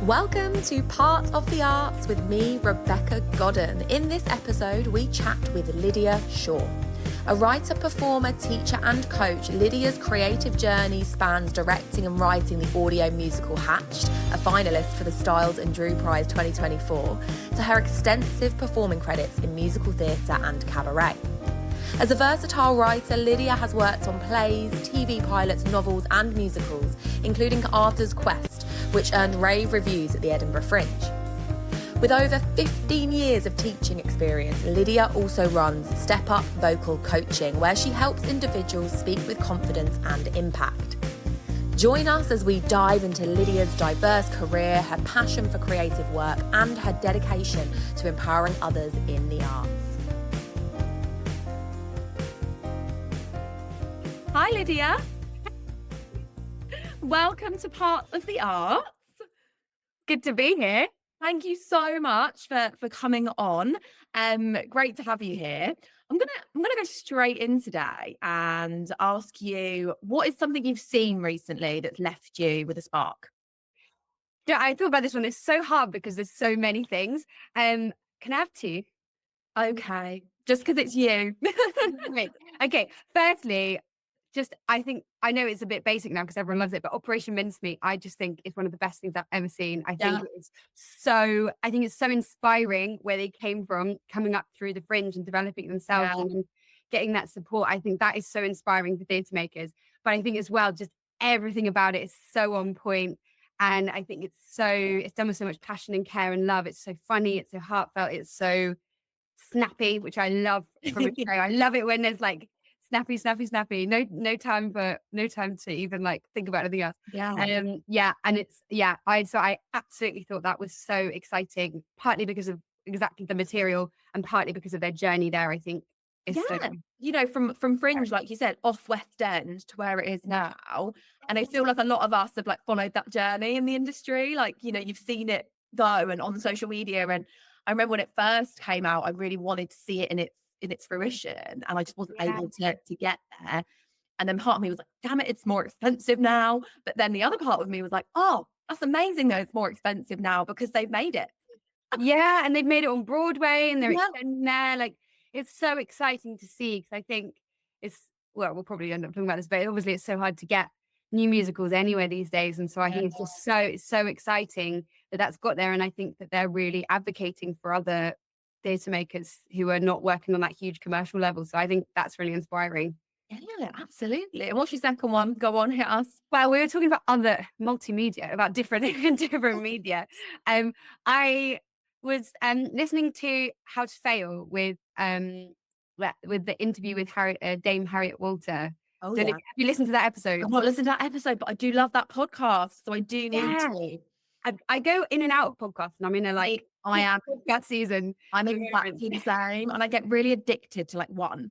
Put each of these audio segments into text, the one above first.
Welcome to Part of the Arts with me, Rebecca Godden. In this episode, we chat with Lydia Shaw. A writer, performer, teacher and coach, Lydia's creative journey spans directing and writing the audio musical Hatched, a finalist for the Stiles Drewe Prize 2024, to her extensive performing credits in musical theatre and cabaret. As a versatile writer, Lydia has worked on plays, TV pilots, novels and musicals, including Arthur's Quest, which earned rave reviews at the Edinburgh Fringe. With over 15 years of teaching experience, Lydia also runs Step Up Vocal Coaching, where she helps individuals speak with confidence and impact. Join us as we dive into Lydia's diverse career, her passion for creative work, and her dedication to empowering others in the arts. Hi, Lydia. Welcome to Part of the Arts. Good to be here. Thank you so much for coming on. Great to have you here. I'm gonna go straight in today and ask you, what is something you've seen recently that's left you with a spark? Yeah, I thought about this one. It's so hard because there's so many things. Can I have two? Okay, just because it's you. Wait. Okay. Firstly, I know it's a bit basic now because everyone loves it, but Operation Mincemeat, I just think it's one of the best things I've ever seen. I think it's so inspiring where they came from, coming up through the Fringe and developing themselves and getting that support. I think that is so inspiring for theatre makers. But I think as well, just everything about it is so on point. And I think it's done with so much passion and care and love. It's so funny, it's so heartfelt, it's so snappy, which I love from a show. I love it when there's like snappy. No time to even like think about anything else. I absolutely thought that was so exciting, partly because of exactly the material and partly because of their journey there. I think from Fringe, like you said, off West End to where it is now. And I feel like a lot of us have like followed that journey in the industry. Like, you've seen it go and on social media. And I remember when it first came out, I really wanted to see it in its fruition, and I just wasn't able to get there. And then part of me was like, damn it, it's more expensive now. But then the other part of me was like, oh, that's amazing though, it's more expensive now because they've made it. Yeah, and they've made it on Broadway and they're extending there. Like, it's so exciting to see because I think we'll probably end up talking about this, but obviously it's so hard to get new musicals anywhere these days. And so I think it's just so exciting that that's got there. And I think that they're really advocating for other theatre makers who are not working on that huge commercial level. So I think that's really inspiring. Yeah, absolutely. And what's your second one? Go on, hit us. Well, we were talking about other multimedia, about different media. I was listening to How to Fail with the interview with Dame Harriet Walter. Have you listened to that episode? I've not listened to that episode, but I do love that podcast, so I do need to. I go in and out of podcasts, and I'm in I am podcast season. I'm exactly the same, and I get really addicted to like one,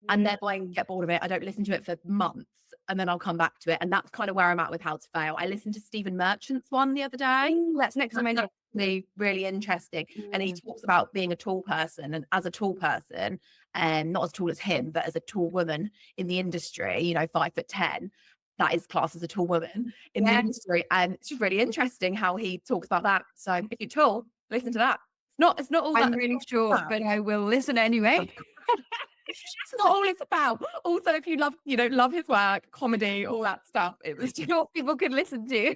and then I get bored of it. I don't listen to it for months, and then I'll come back to it, and that's kind of where I'm at with How to Fail. I listened to Stephen Merchant's one the other day. That's next to my really interesting, and he talks about being a tall person, and as a tall person, not as tall as him, but as a tall woman in the industry, 5'10". That is classed as a tall woman in the industry, and it's just really interesting how he talks about that. So if you're tall, listen to that. It's not all I'm that really short, but I will listen anyway. That's not all it's about. Also, if you love his work, comedy, all that stuff, it was just what people could listen to.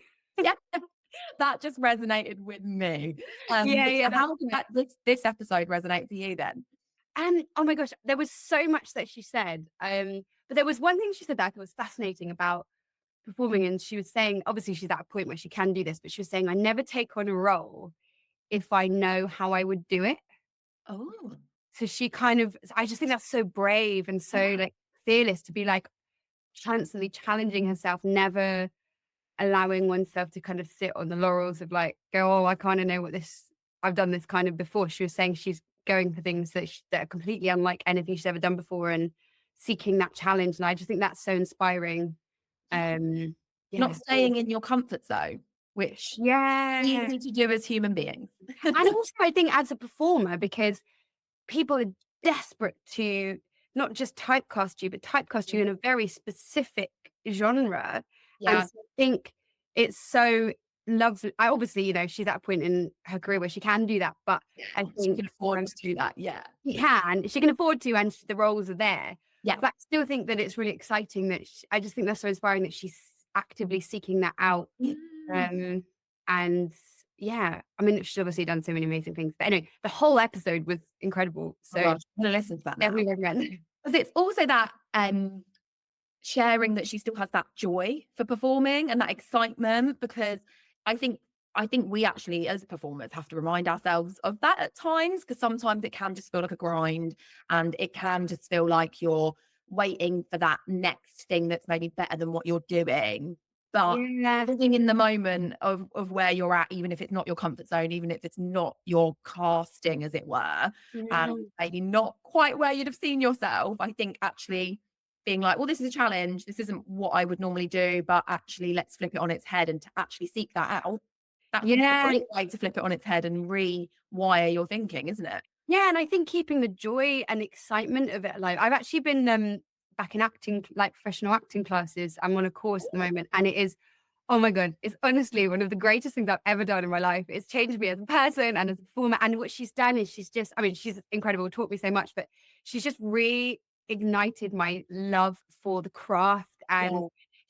That just resonated with me. How did this episode resonate for you then? Oh my gosh, there was so much that she said. But there was one thing she said that I thought was fascinating about performing, and she was saying, obviously she's at a point where she can do this, but she was saying, I never take on a role if I know how I would do it. Oh. So I just think that's so brave and so like fearless to be like constantly challenging herself, never allowing oneself to kind of sit on the laurels of like, I kind of know I've done this kind of before. She was saying she's going for things that are completely unlike anything she's ever done before and seeking that challenge. And I just think that's so inspiring. Not staying in your comfort zone, which is easy to do as human beings. And also I think as a performer, because people are desperate to not just typecast you, but typecast you in a very specific genre. And so I think it's so loves, I obviously, she's at a point in her career where she can do that, but I She think can afford to do that. Yeah. she can afford to, and the roles are there. Yeah. But I still think that it's really exciting that I just think that's so inspiring that she's actively seeking that out. Mm. And yeah, I mean, she's obviously done so many amazing things. But anyway, the whole episode was incredible. Oh So gosh, I'm gonna listen to that now. definitely recommend. Because it's also that sharing that she still has that joy for performing and that excitement, because I think we actually as performers have to remind ourselves of that at times, because sometimes it can just feel like a grind, and it can just feel like you're waiting for that next thing that's maybe better than what you're doing. But Yeah. living in the moment of where you're at, even if it's not your comfort zone, even if it's not your casting, as it were, and maybe not quite where you'd have seen yourself, I think actually being like, well, this is a challenge. This isn't what I would normally do, but actually let's flip it on its head and to actually seek that out. That's a Yeah. great way to flip it on its head and rewire your thinking, isn't it? Yeah, and I think keeping the joy and excitement of it alive. I've actually been back in acting, like professional acting classes. I'm on a course at the moment, and it is, oh my God, it's honestly one of the greatest things I've ever done in my life. It's changed me as a person and as a performer. And what she's done is I mean, she's incredible, taught me so much, but she's just reignited my love for the craft. And Yeah.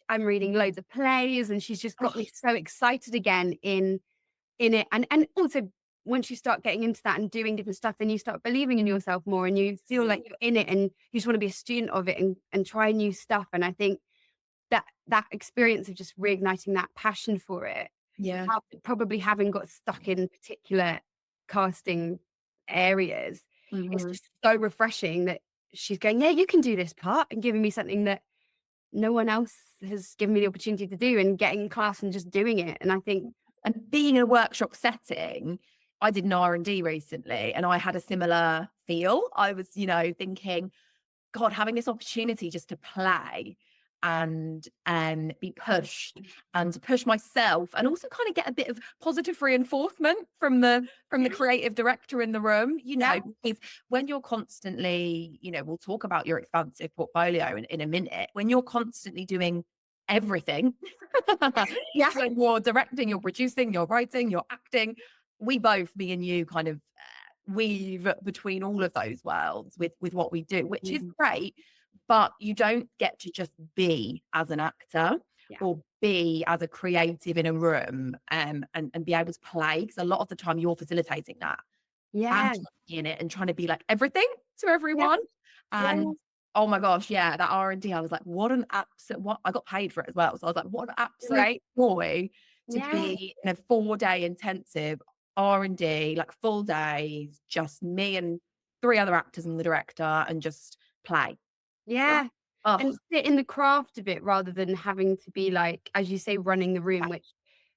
I'm reading loads of plays, and she's just got me so excited again in it. And also once you start getting into that and doing different stuff, then you start believing in yourself more, and you feel like you're in it, and you just want to be a student of it and try new stuff. And I think that experience of just reigniting that passion for it, Yeah. probably having got stuck in particular casting areas, it's Mhm. just so refreshing that she's going, yeah, you can do this part, and giving me something that no one else has given me the opportunity to do, and getting in class and just doing it. And I think, And being in a workshop setting, I did an R&D recently and I had a similar feel. I was, thinking, God, having this opportunity just to play and be pushed and to push myself, and also kind of get a bit of positive reinforcement from the creative director in the room, because when you're constantly, we'll talk about your expansive portfolio in a minute, when you're constantly doing everything. yeah, When you're directing, you're producing, you're writing, you're acting, we both, me and you, kind of weave between all of those worlds with what we do, which is great. But you don't get to just be as an actor Yeah. or be as a creative in a room, and be able to play, because a lot of the time you're facilitating that and yeah, trying to be in it and trying to be like everything to everyone. And oh my gosh, yeah, that R&D, I was like, what an absolute, what, I got paid for it as well. So I was like, what an absolute right, joy to yeah. be in a 4-day intensive R&D, like full days, just me and 3 other actors and the director, and just play. Yeah. Oh, And sit in the craft of it rather than having to be like, as you say, running the room, which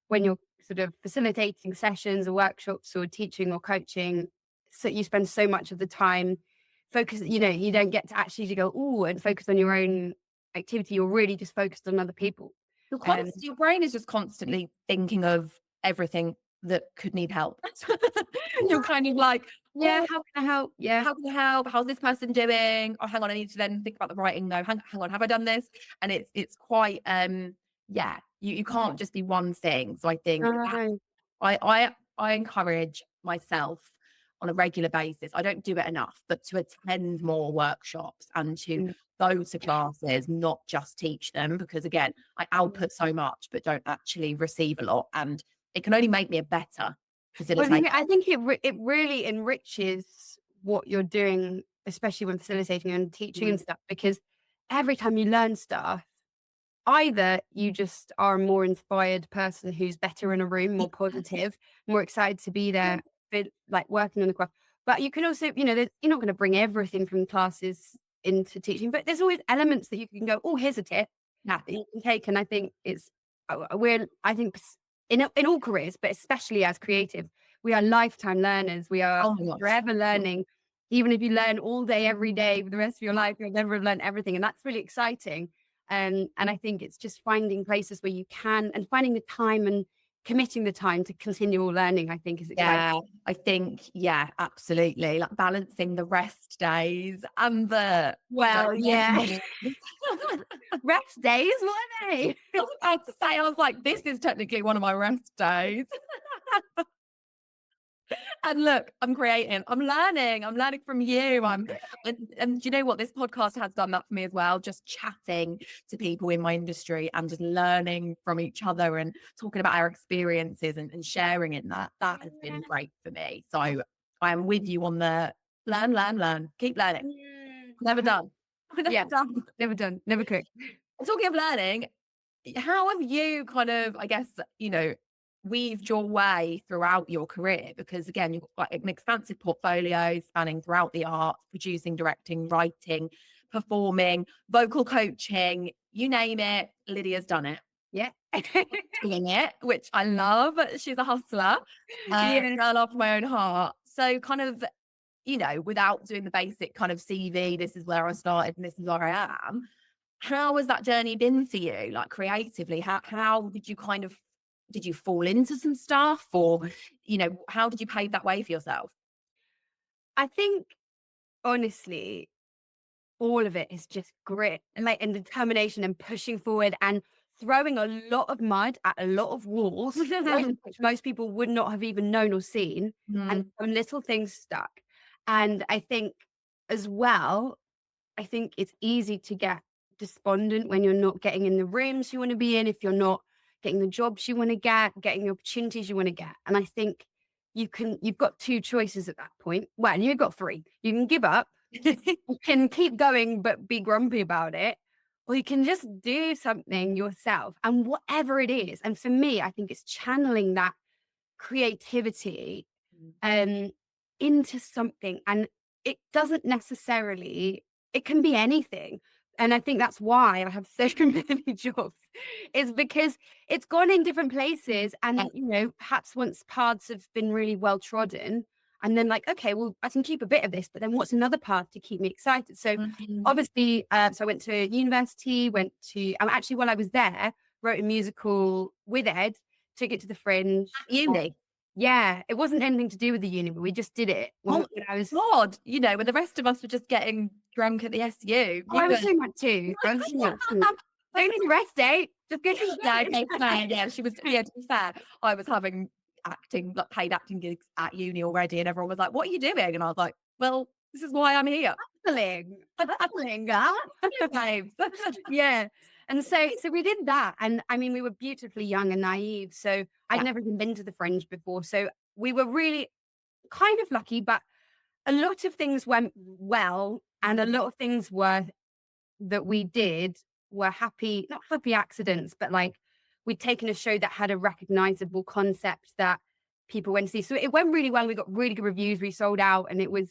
when you're sort of facilitating sessions or workshops or teaching or coaching, so you spend so much of the time focused, you don't get to actually to go, oh, and focus on your own activity. You're really just focused on other people. your brain is just constantly thinking of everything that could need help. You're kind of like, Yeah, oh, how can I help? Yeah. how can I help? How's this person doing? Oh, hang on, I need to then think about the writing though. Hang on, have I done this? And it's quite yeah, you can't just be one thing. So I think No. I encourage myself on a regular basis. I don't do it enough, but to attend more workshops and to Mm. go to classes, not just teach them, because again, I output so much, but don't actually receive a lot. And it can only make me a better Well, facilitator. I think it really enriches what you're doing, especially when facilitating and teaching and stuff, because every time you learn stuff, either you just are a more inspired person who's better in a room, more positive, more excited to be there, like working on the craft. But you can also, you're not going to bring everything from classes into teaching, but there's always elements that you can go, oh, here's a tip Yeah. that you can take. And I think I think in all careers, but especially as creative, we are lifetime learners. We are Oh my gosh. forever learning. Even if you learn all day, every day for the rest of your life, you'll never learn everything. And that's really exciting. And I think it's just finding places where you can, and finding the time and committing the time to continual learning, I think is exciting. Yeah, I think, yeah, absolutely. Like balancing the rest days and the Well, yeah. I Rest days, what are they? was about to say, I was like, this is technically one of my rest days. And look, I'm creating, I'm learning from you. And do you know what? This podcast has done that for me as well. Just chatting to people in my industry and just learning from each other and talking about our experiences and sharing in that has been great for me. So I am with you on the learn, keep learning. Never done. Yeah. Never done. Never done, never cooked. And talking of learning, how have you kind of, I guess, weaved your way throughout your career? Because again, you've got quite an expansive portfolio spanning throughout the arts, producing, directing, writing, performing, vocal coaching, you name it, Lydia's done it. Yeah. Doing it, which I love. She's a hustler, Yeah. girl after my own heart. So kind of, without doing the basic kind of CV, this is where I started and this is where I am. How has that journey been for you? Like creatively, how did you fall into some stuff or, how did you pave that way for yourself? I think honestly, all of it is just grit and determination and pushing forward and throwing a lot of mud at a lot of walls, which most people would not have even known or seen, and Mm, some little things stuck. And I think as well, I think it's easy to get despondent when you're not getting in the rooms you want to be in, if you're not getting the jobs you want to get, getting the opportunities you want to get. And I think you've got two choices at that point. Well, you've got three. You can give up, you can keep going but be grumpy about it, or you can just do something yourself and whatever it is. And for me, I think it's channeling that creativity um into something, and it doesn't necessarily, it can be anything. And I think that's why I have so many jobs, is because it's gone in different places, and perhaps once paths have been really well trodden, and then like, okay, well, I can keep a bit of this, but then what's another path to keep me excited? So mhm. obviously, so I went to university, actually, while I was there, wrote a musical with Ed, took it to the Fringe. Uni. Yeah, it wasn't anything to do with the uni, but we just did it Oh when I was. God, when the rest of us were just getting drunk at the SU. Oh, I was doing that too. I was doing that too. Don't need a rest day. Just go to Yeah, okay, fine. Yeah, she was. Yeah, to be fair, I was having acting, like paid acting gigs at uni already, and everyone was like, "What are you doing?" And I was like, "Well, this is why I'm here." hustling. Babes. Yeah. And so we did that. And I mean, we were beautifully young and naive. So I'd Yeah. never even been to the Fringe before. So we were really kind of lucky, but a lot of things went well. And a lot of things that we did were not happy accidents, but like we'd taken a show that had a recognizable concept that people went to see. So it went really well. We got really good reviews. We sold out, and it was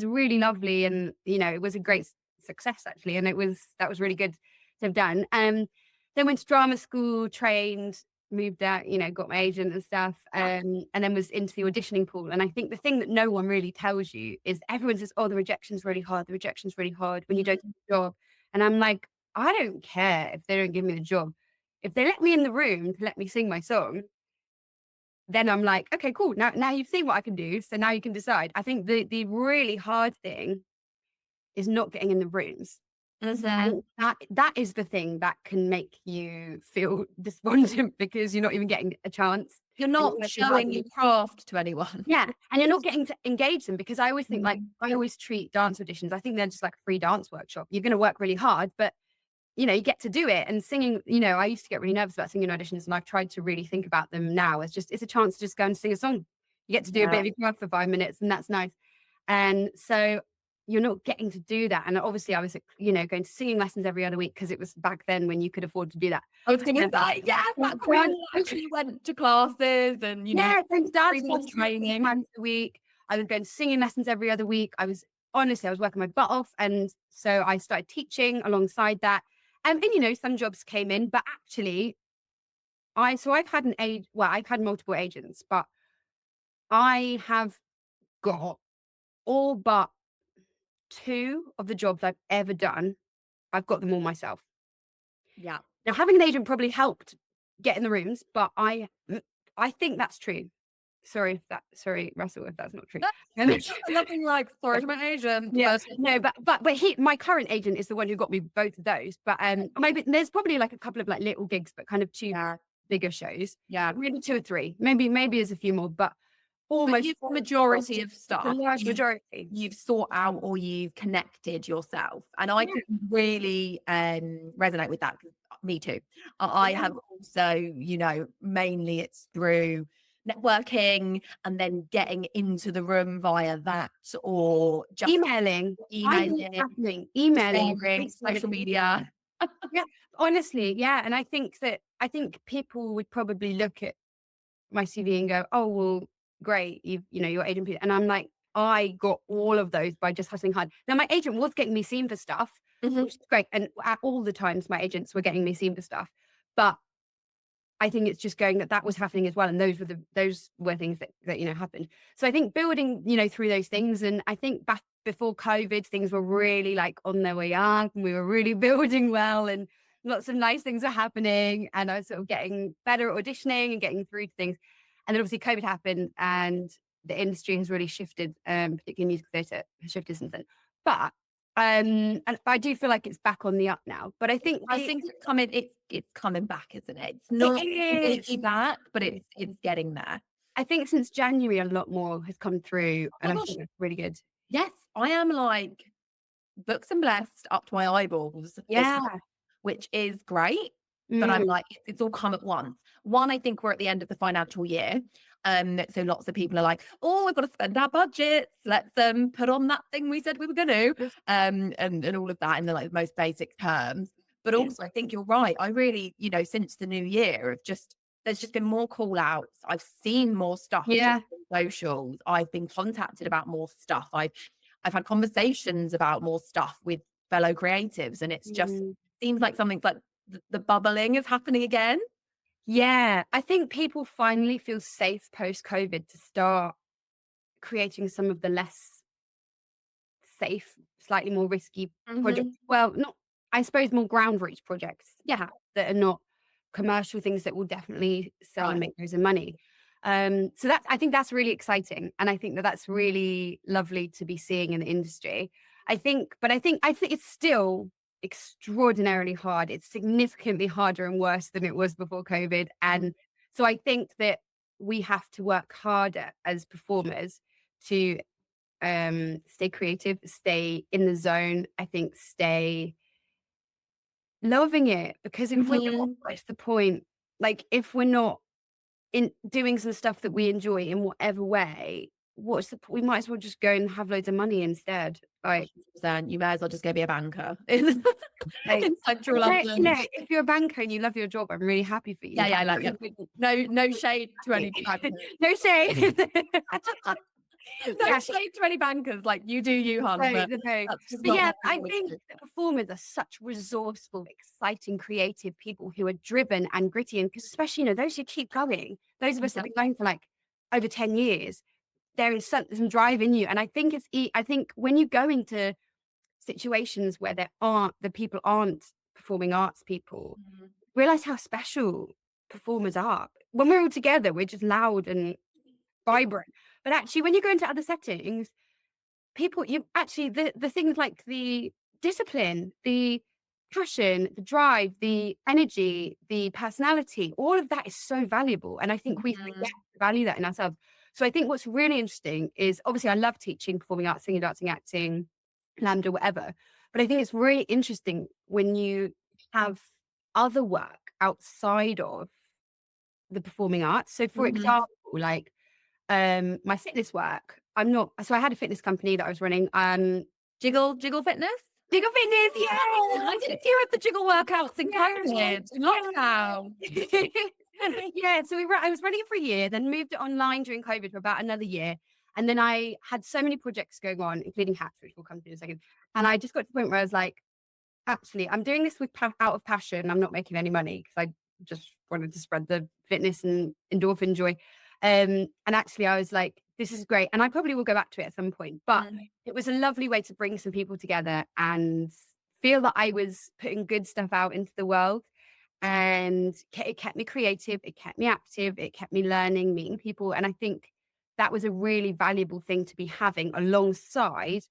really lovely, and it was a great success actually, and that was really good to have done. Then went to drama school, trained, moved out, got my agent and stuff, and then was into the auditioning pool. And I think the thing that no one really tells you is everyone says, "Oh, the rejection's really hard. The rejection's really hard when you don't get the job." And I'm like, I don't care if they don't give me the job. If they let me in the room to let me sing my song, then I'm like, okay, cool. Now you've seen what I can do. So now you can decide. I think the really hard thing is not getting in the rooms. And that is the thing that can make you feel despondent because you're not even getting a chance. You're not showing your craft to anyone. Yeah. And you're not getting to engage them, because I always think, like, Mm. I always treat dance auditions, I think they're just like a free dance workshop. You're going to work really hard, but you get to do it. And singing, I used to get really nervous about singing auditions, and I've tried to really think about them now as just, it's a chance to just go and sing a song. You get to do a bit of your craft for 5 minutes, and that's nice. And so you're not getting to do that. And obviously I was, going to singing lessons every other week, because it was back then when you could afford to do that. I was thinking that, yeah, back when you actually went to classes and, Yeah, dance training times a week. I was going to singing lessons every other week. I was working my butt off. And so I started teaching alongside that. And some jobs came in, but actually I've had multiple agents, but I have got all but two of the jobs I've ever done. I've got them all myself. Yeah. Now, having an agent probably helped get in the rooms, but I I think that's true. Sorry, Russell, if that's not true. Nothing like sorry to my agent. Yeah, no, but my current agent is the one who got me both of those. But maybe there's probably like a couple of like little gigs, but kind of two bigger shows. Yeah, maybe 2 or 3. Maybe there's a few more, but almost the majority of stuff. The large majority You've sought out or you've connected yourself, and I can really resonate with that. Me too. I have also, you know, mainly it's through networking and then getting into the room via that, or just emailing, social media. Yeah, honestly, yeah. And I think people would probably look at my CV and go, "Oh, well, great, your agent," and I'm like, I got all of those by just hustling hard. Now, my agent was getting me seen for stuff, which is great, and at all the times my agents were getting me seen for stuff, but I think it's just going that was happening as well, and those were things that happened. So I think building through those things, and I think back before COVID, things were really like on their way up, and we were really building well, and lots of nice things are happening, and I was sort of getting better at auditioning and getting through to things. And then obviously COVID happened, and the industry has really shifted, particularly music theatre has shifted since then. But and I do feel like it's back on the up now. But I think it's coming back, isn't it? It's not completely back, but it's getting there. I think since January a lot more has come through, and I think it's really good. Yes, I am like books and blessed up to my eyeballs. Yeah, which is great. But I'm like, it's all come at once. One, I think we're at the end of the financial year. So lots of people are like, oh, we've got to spend our budgets. Let's put on that thing we said we were going to, and all of that in the like most basic terms. But also, I think you're right. I really, since the new year, there's just been more call outs. I've seen more stuff on socials. I've been contacted about more stuff. I've had conversations about more stuff with fellow creatives, and it's just seems like something like the bubbling is happening again. Yeah, I think people finally feel safe post-COVID to start creating some of the less safe, slightly more risky projects. Well, not, I suppose, more ground roots projects. Yeah, that are not commercial things that will definitely sell and make loads of money. So I think that's really exciting, and I think that's really lovely to be seeing in the industry. I think it's still extraordinarily hard. It's significantly harder and worse than it was before COVID. And so I think that we have to work harder as performers to stay creative, stay in the zone. I think stay loving it, because if we're not, what's the point? Like, if we're not in doing some stuff that we enjoy in whatever way, we might as well just go and have loads of money instead. Like, you may as well just go be a banker in central London. If you're a banker and you love your job, I'm really happy for you. Yeah, I like it. No shade to any bankers. No shade. No shade to any bankers. Like, you do you, hon. But I think performers are such resourceful, exciting, creative people who are driven and gritty, and because especially those who keep going, those of us that have been going for like over 10 years. There is some drive in you, and I think when you go into situations where the people aren't performing arts people, realize how special performers are. When we're all together, we're just loud and vibrant. But actually, when you go into other settings, the things like the discipline, the passion, the drive, the energy, the personality, all of that is so valuable, and I think we forget to value that in ourselves. So I think what's really interesting is, obviously I love teaching performing arts, singing, dancing, acting, lambda, whatever. But I think it's really interesting when you have other work outside of the performing arts. So for example, like my fitness work, I had a fitness company that I was running, Jiggle Fitness? Jiggle Fitness, yeah. I did a few of the jiggle workouts in COVID, in lockdown. Yeah, so I was running it for a year, then moved it online during COVID for about another year. And then I had so many projects going on, including hats, which we'll come to in a second. And I just got to the point where I was like, actually, I'm doing this out of passion. I'm not making any money because I just wanted to spread the fitness and endorphin joy. And actually, I was like, this is great. And I probably will go back to it at some point. But it was a lovely way to bring some people together and feel that I was putting good stuff out into the world. And it kept me creative, it kept me active, it kept me learning, meeting people. And I think that was a really valuable thing to be having alongside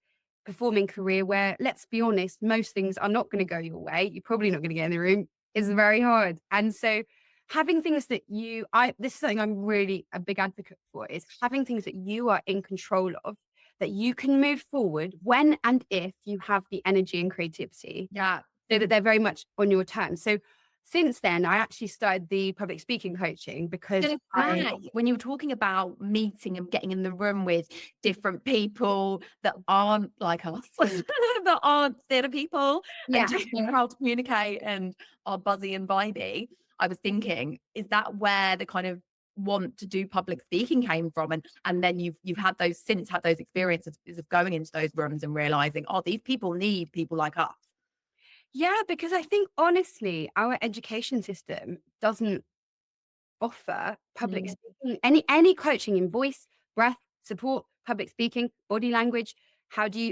performing career where, let's be honest, most things are not going to go your way. You're probably not going to get in the room. It's very hard. And so having things that this is something I'm really a big advocate for, is having things that you are in control of, that you can move forward when and if you have the energy and creativity. Yeah. So that they're very much on your terms. So since then, I actually started the public speaking coaching because when you were talking about meeting and getting in the room with different people that aren't like us, that aren't theatre people, and just know how to communicate and are buzzy and vibey, I was thinking, is that where the kind of want to do public speaking came from? And then you've had those experiences of going into those rooms and realizing, oh, these people need people like us. Yeah, because I think honestly, our education system doesn't offer public speaking, any coaching in voice, breath, support, public speaking, body language,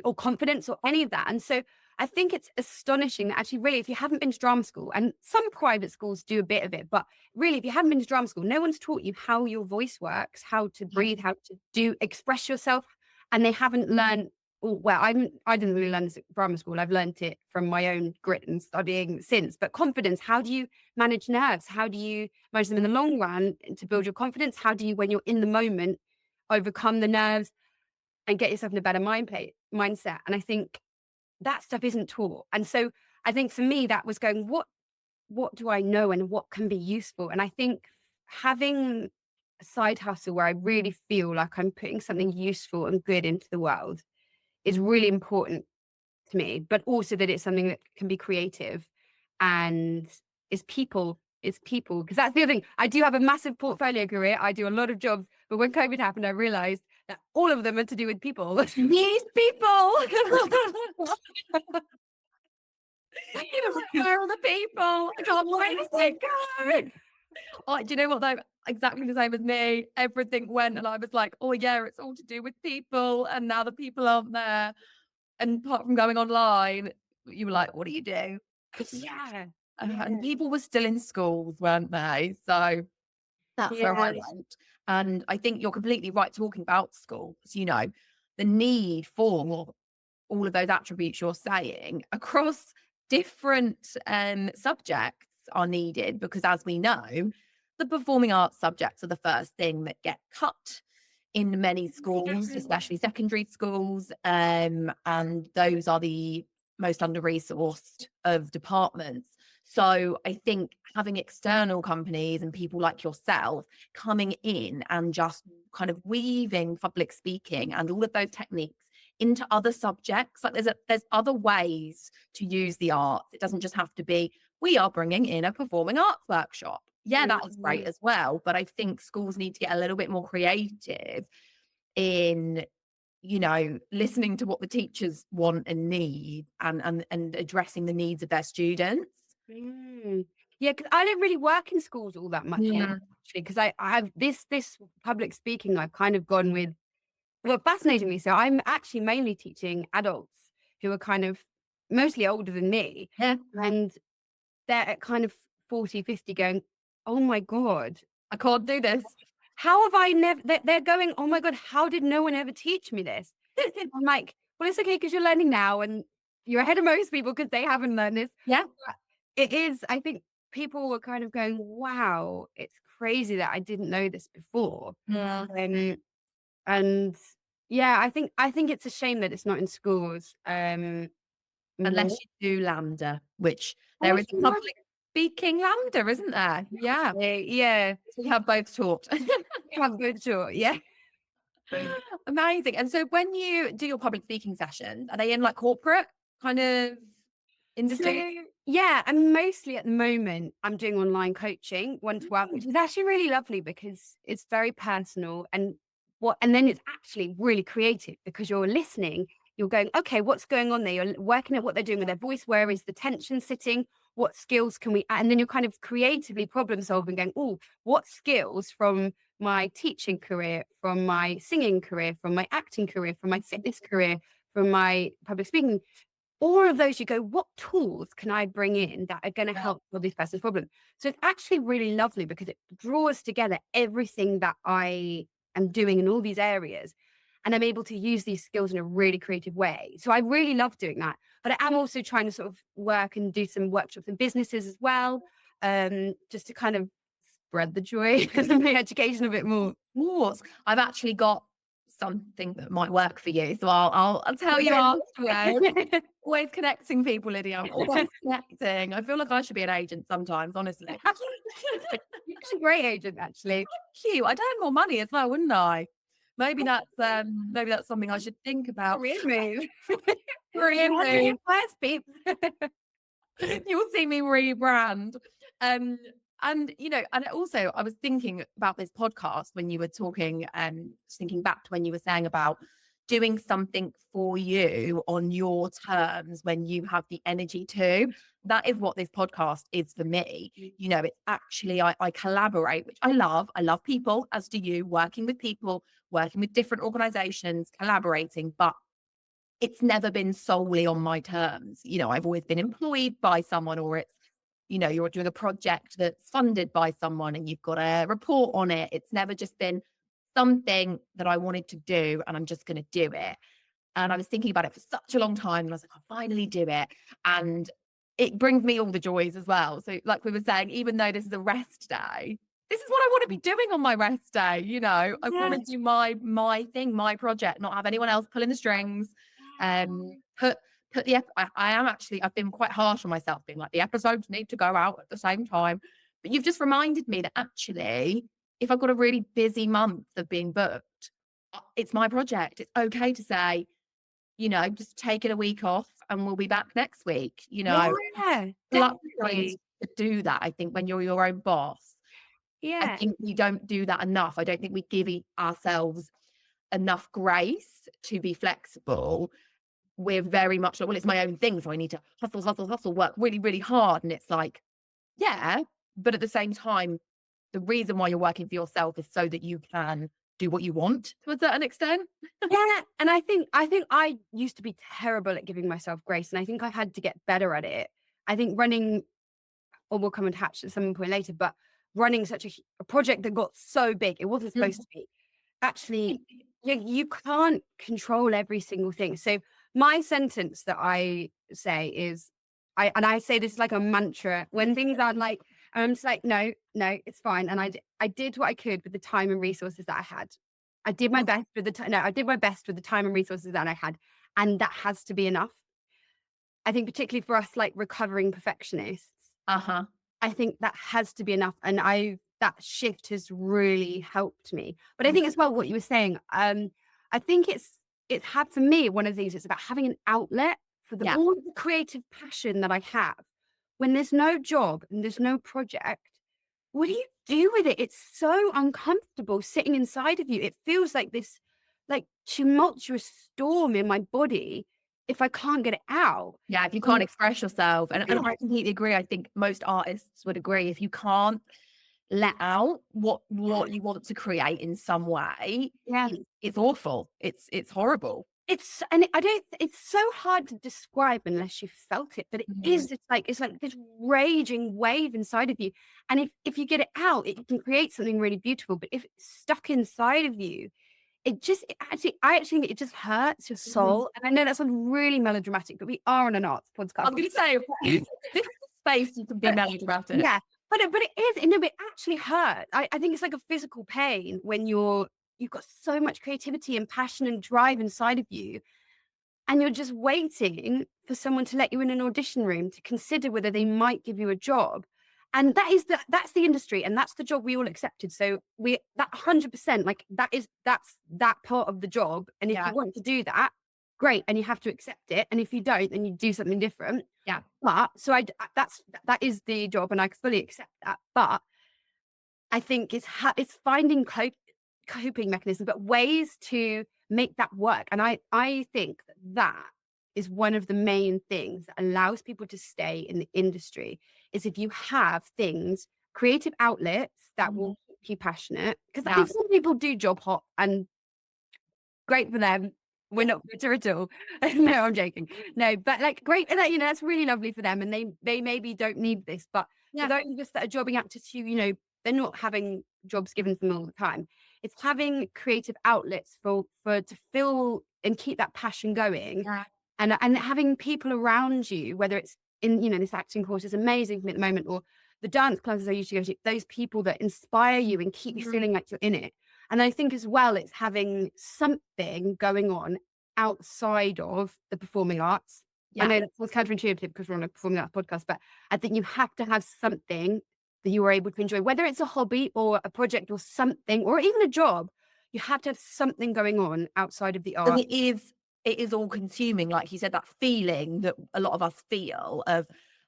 or confidence or any of that. And so I think it's astonishing that actually, really, if you haven't been to drama school, and some private schools do a bit of it, but really, if you haven't been to drama school, no one's taught you how your voice works, how to breathe, how to express yourself. And they haven't learned, well, I didn't really learn this at drama school. I've learned it from my own grit and studying since. But confidence, how do you manage nerves? How do you manage them in the long run to build your confidence? How do you, when you're in the moment, overcome the nerves and get yourself in a better mindset? And I think that stuff isn't taught. And so I think for me, that was going, what do I know and what can be useful? And I think having a side hustle where I really feel like I'm putting something useful and good into the world is really important to me, but also that it's something that can be creative and is people, because that's the other thing. I do have a massive portfolio career. I do a lot of jobs, but when COVID happened, I realized that all of them are to do with people. These people. Where are the people? I can't wait to go. Oh, do you know what though? Exactly the same as me. Everything went and I was like, oh yeah, it's all to do with people. And now the people aren't there. And apart from going online, you were like, what do you do? Yeah. And people were still in schools, weren't they? So that's where I went. And I think you're completely right talking about schools, the need for all of those attributes you're saying across different subjects are needed, because as we know, the performing arts subjects are the first thing that get cut in many schools, especially secondary schools. And those are the most under-resourced of departments. So I think having external companies and people like yourself coming in and just kind of weaving public speaking and all of those techniques into other subjects, like there's other ways to use the arts. It doesn't just have to be, we are bringing in a performing arts workshop. Yeah, that is great as well. But I think schools need to get a little bit more creative in, listening to what the teachers want and need, and addressing the needs of their students. Yeah, because I don't really work in schools all that much actually, because I have this public speaking I've kind of gone with, well, fascinatingly so, I'm actually mainly teaching adults who are kind of mostly older than me. Yeah. And they're at kind of 40, 50 going, oh my God, I can't do this. How have I never, they're going, oh my God, how did no one ever teach me this? I'm like, well, it's okay because you're learning now and you're ahead of most people because they haven't learned this. Yeah. It is, I think people were kind of going, wow, it's crazy that I didn't know this before. Yeah. And yeah, I think it's a shame that it's not in schools. Unless you do LAMDA, which there is a public speaking LAMDA, isn't there? Yeah. Yeah. So you have both taught. You have both taught, yeah. Amazing. And so when you do your public speaking sessions, are they in like corporate kind of industry? So, yeah, and mostly at the moment I'm doing online coaching one-to-one, which is actually really lovely because it's very personal and then it's actually really creative because you're listening, you're going, okay, what's going on there? You're working at what they're doing with their voice. Where is the tension sitting? What skills can we add? And then you're kind of creatively problem solving, going, oh, what skills from my teaching career, from my singing career, from my acting career, from my fitness career, from my public speaking all of those, you go, what tools can I bring in that are going to help solve this person's problem? So it's actually really lovely because it draws together everything that I am doing in all these areas. And I'm able to use these skills in a really creative way. So I really love doing that. But I am also trying to sort of work and do some workshops in businesses as well, just to kind of spread the joy of the education a bit more. Course. I've actually got something that might work for you. So I'll tell you afterwards. Always connecting people, Lydia. I'm always connecting. I feel like I should be an agent sometimes, honestly. You're a great agent, actually. Thank you. I'd earn more money as well, wouldn't I? Maybe that's something I should think about. Career move. Career move. Where's people? You'll see me rebrand. And and also I was thinking about this podcast when you were talking, thinking back to when you were saying about doing something for you on your terms when you have the energy to. That is what this podcast is for me. It's actually I collaborate, which I love. I love people, as do you, working with people, working with different organizations, collaborating, but it's never been solely on my terms. I've always been employed by someone, or it's, you're doing a project that's funded by someone and you've got a report on it. It's never just been something that I wanted to do and I'm just going to do it. And I was thinking about it for such a long time and I was like, I'll finally do it. And it brings me all the joys as well. So like we were saying, even though this is a rest day, this is what I want to be doing on my rest day. I want to do my thing, my project, not have anyone else pulling the strings. Put the I've been quite harsh on myself, being like, the episodes need to go out at the same time. But you've just reminded me that actually, if I've got a really busy month of being booked, it's my project. It's okay to say, just taking a week off and we'll be back next week. Yeah, Luxury to do that. I think when you're your own boss, I think you don't do that enough. I don't think we give ourselves enough grace to be flexible. We're very much like, well, it's my own thing, so I need to hustle, work really, really hard. And it's like, yeah, but at the same time, the reason why you're working for yourself is so that you can do what you want to a certain extent. Yeah. And I think I used to be terrible at giving myself grace, and I think I had to get better at it. I think running, or we'll come and hatch at some point later, but running such a project that got so big, it wasn't supposed to be. Actually, you can't control every single thing. So my sentence that I say is, I say this like a mantra when things are like, I'm just like, no, it's fine. And I did what I could with the time and resources that I had. I did my best with the time. No, I did my best with the time and resources that I had. And that has to be enough. I think particularly for us, like recovering perfectionists, I think that has to be enough. And that shift has really helped me. But I think as well, what you were saying, I think it's had for me, one of the things, it's about having an outlet for all the creative passion that I have. When there's no job and there's no project, what do you do with it? It's so uncomfortable sitting inside of you. It feels like this like tumultuous storm in my body if I can't get it out. Yeah, if you can't express yourself. And I completely agree. I think most artists would agree. If you can't let out what you want to create in some way, it's awful. It's horrible. It's so hard to describe unless you felt it, but it is, it's like this raging wave inside of you. And if you get it out, it can create something really beautiful. But if it's stuck inside of you, I actually think it just hurts your soul. And I know that sounds really melodramatic, but we are on an arts podcast. I'm going to say, this is a space you can be melodramatic. Yeah, but it is, no, but it actually hurts. I think it's like a physical pain when you've got so much creativity and passion and drive inside of you, and you're just waiting for someone to let you in an audition room to consider whether they might give you a job. And that's the industry, and that's the job we all accepted. So that 100%, like that's that part of the job. And if you want to do that, great, and you have to accept it. And if you don't, then you do something different. Yeah. But so that is the job, and I fully accept that. But I think it's finding coping mechanisms, but ways to make that work. And I think that is one of the main things that allows people to stay in the industry, is if you have things, creative outlets that will keep you passionate. Because I think some people do job hop, and great for them, we're not bitter at all. No, I'm joking. No, but like great, and that, you know, that's really lovely for them, and they maybe don't need this, but for those of us that are jobbing actors who, you know, they're not having jobs given to them all the time. It's having creative outlets for to fill and keep that passion going, and having people around you, whether it's in, you know, this acting course is amazing for me at the moment, or the dance classes I used to go to, those people that inspire you and keep you feeling like you're in it. And I think as well, it's having something going on outside of the performing arts. I know that's counterintuitive because we're on a performing arts podcast, but I think you have to have something that you are able to enjoy, whether it's a hobby or a project or something, or even a job. You have to have something going on outside of the art. And it is all consuming, like you said, that feeling that a lot of us feel of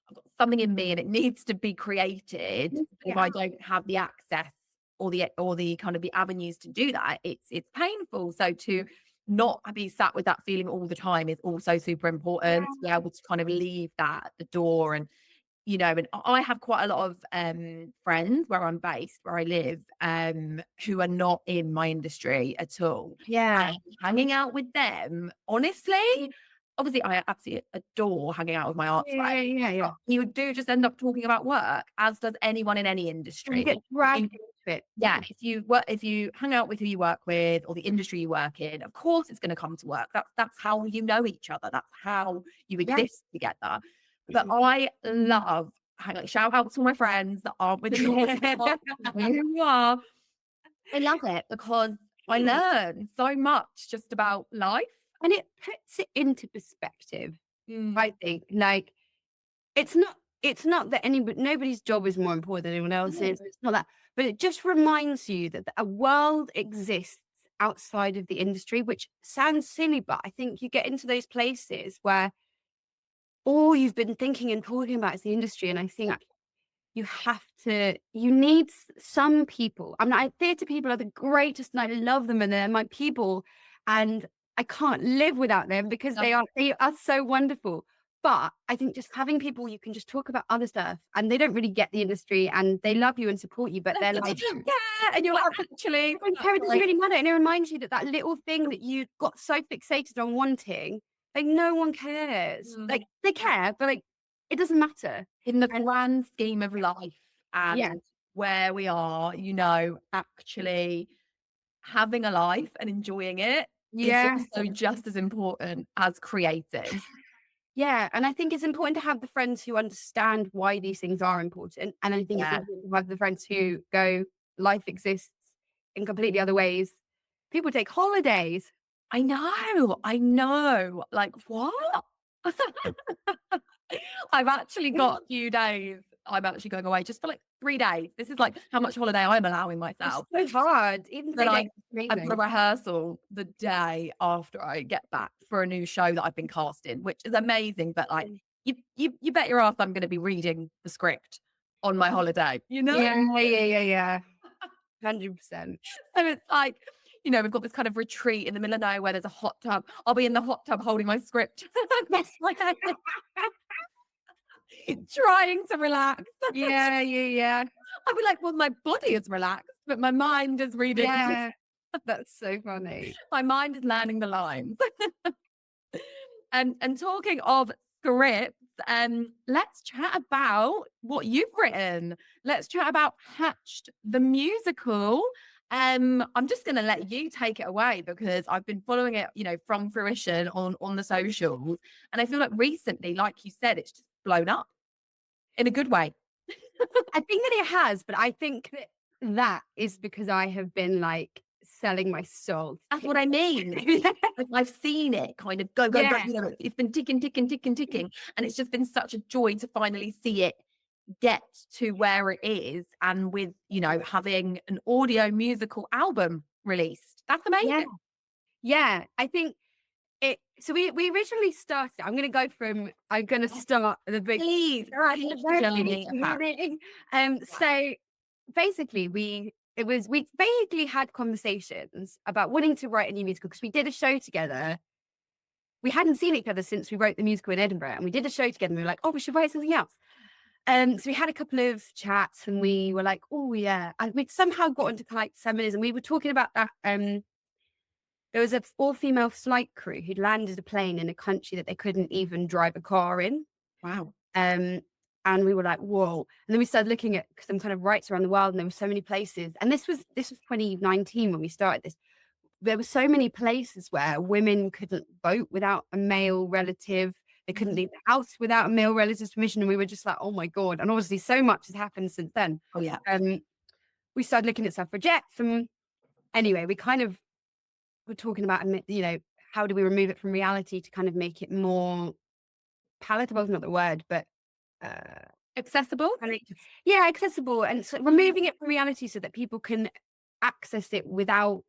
I've got something in me and it needs to be created. If I don't have the access or the kind of the avenues to do that, it's painful. So to not be sat with that feeling all the time is also super important, to be able to kind of leave that at the door. And you know, and I have quite a lot of friends where I'm based, where I live, who are not in my industry at all. Yeah. And hanging out with them, honestly, obviously I absolutely adore hanging out with my arts friends. Yeah. You do just end up talking about work, as does anyone in any industry. You get dragged into it. Yeah, if you hang out with who you work with or the industry you work in, of course it's going to come to work. That's how you know each other. That's how you exist together. But I love, shout out to my friends that aren't with me, who you are. I love it because I learn so much just about life. And it puts it into perspective, I think. Like, it's not that nobody's job is more important than anyone else's. It's not that. But it just reminds you that a world exists outside of the industry, which sounds silly, but I think you get into those places where all you've been thinking and talking about is the industry. And I think you need some people. I mean, theatre people are the greatest and I love them and they're my people. And I can't live without them because they are so wonderful. But I think just having people you can just talk about other stuff and they don't really get the industry and they love you and support you, but they're like, and you're like, actually, it doesn't really matter. And it reminds you that little thing that you got so fixated on wanting, like no one cares. Like they care, but like it doesn't matter in the grand scheme of life and where we are, you know, actually having a life and enjoying it is also just as important as creating. Yeah, and I think it's important to have the friends who understand why these things are important. And I think it's important to have the friends who go, life exists in completely other ways. People take holidays. I know. Like, what? I've actually got a few days. I'm actually going away just for like 3 days. This is like how much holiday I'm allowing myself. It's so hard. Even then I've got a rehearsal the day after I get back for a new show that I've been cast in, which is amazing. But like, you bet your ass I'm going to be reading the script on my holiday. You know? Yeah. 100%. So it's like, you know, we've got this kind of retreat in the middle of nowhere. There's a hot tub. I'll be in the hot tub holding my script. Trying to relax. Yeah. I'll be like, well, my body is relaxed, but my mind is reading. Yeah. That's so funny. My mind is learning the lines. And talking of scripts, let's chat about what you've written. Let's chat about Hatched, the musical. I'm just going to let you take it away because I've been following it, you know, from fruition on the socials. And I feel like recently, like you said, it's just blown up in a good way. I think that it has, but I think that is because I have been like selling my soul. That's what I mean. Like, I've seen it kind of go. You know, it's been ticking. And it's just been such a joy to finally see it get to where it is. And with, you know, having an audio musical album released. That's amazing. Yeah. I think so we originally started, I'm going to start at the big. Please. So basically we basically had conversations about wanting to write a new musical because we did a show together. We hadn't seen each other since we wrote the musical in Edinburgh, and we did a show together and we were like, oh, we should write something else. So we had a couple of chats and we were like, oh yeah. And we'd somehow got into like feminism. We were talking about that. There there was a all-female flight crew who'd landed a plane in a country that they couldn't even drive a car in. Wow. And we were like, whoa. And then we started looking at some kind of rights around the world, and there were so many places. And this was 2019 when we started this. There were so many places where women couldn't vote without a male relative. They couldn't leave the house without a male relative's permission. And we were just like, oh my God. And obviously so much has happened since then. Oh yeah. We started looking at suffragettes. And anyway, we kind of were talking about, you know, how do we remove it from reality to kind of make it more palatable is not the word, but accessible. Yeah, accessible. And so removing it from reality so that people can access it without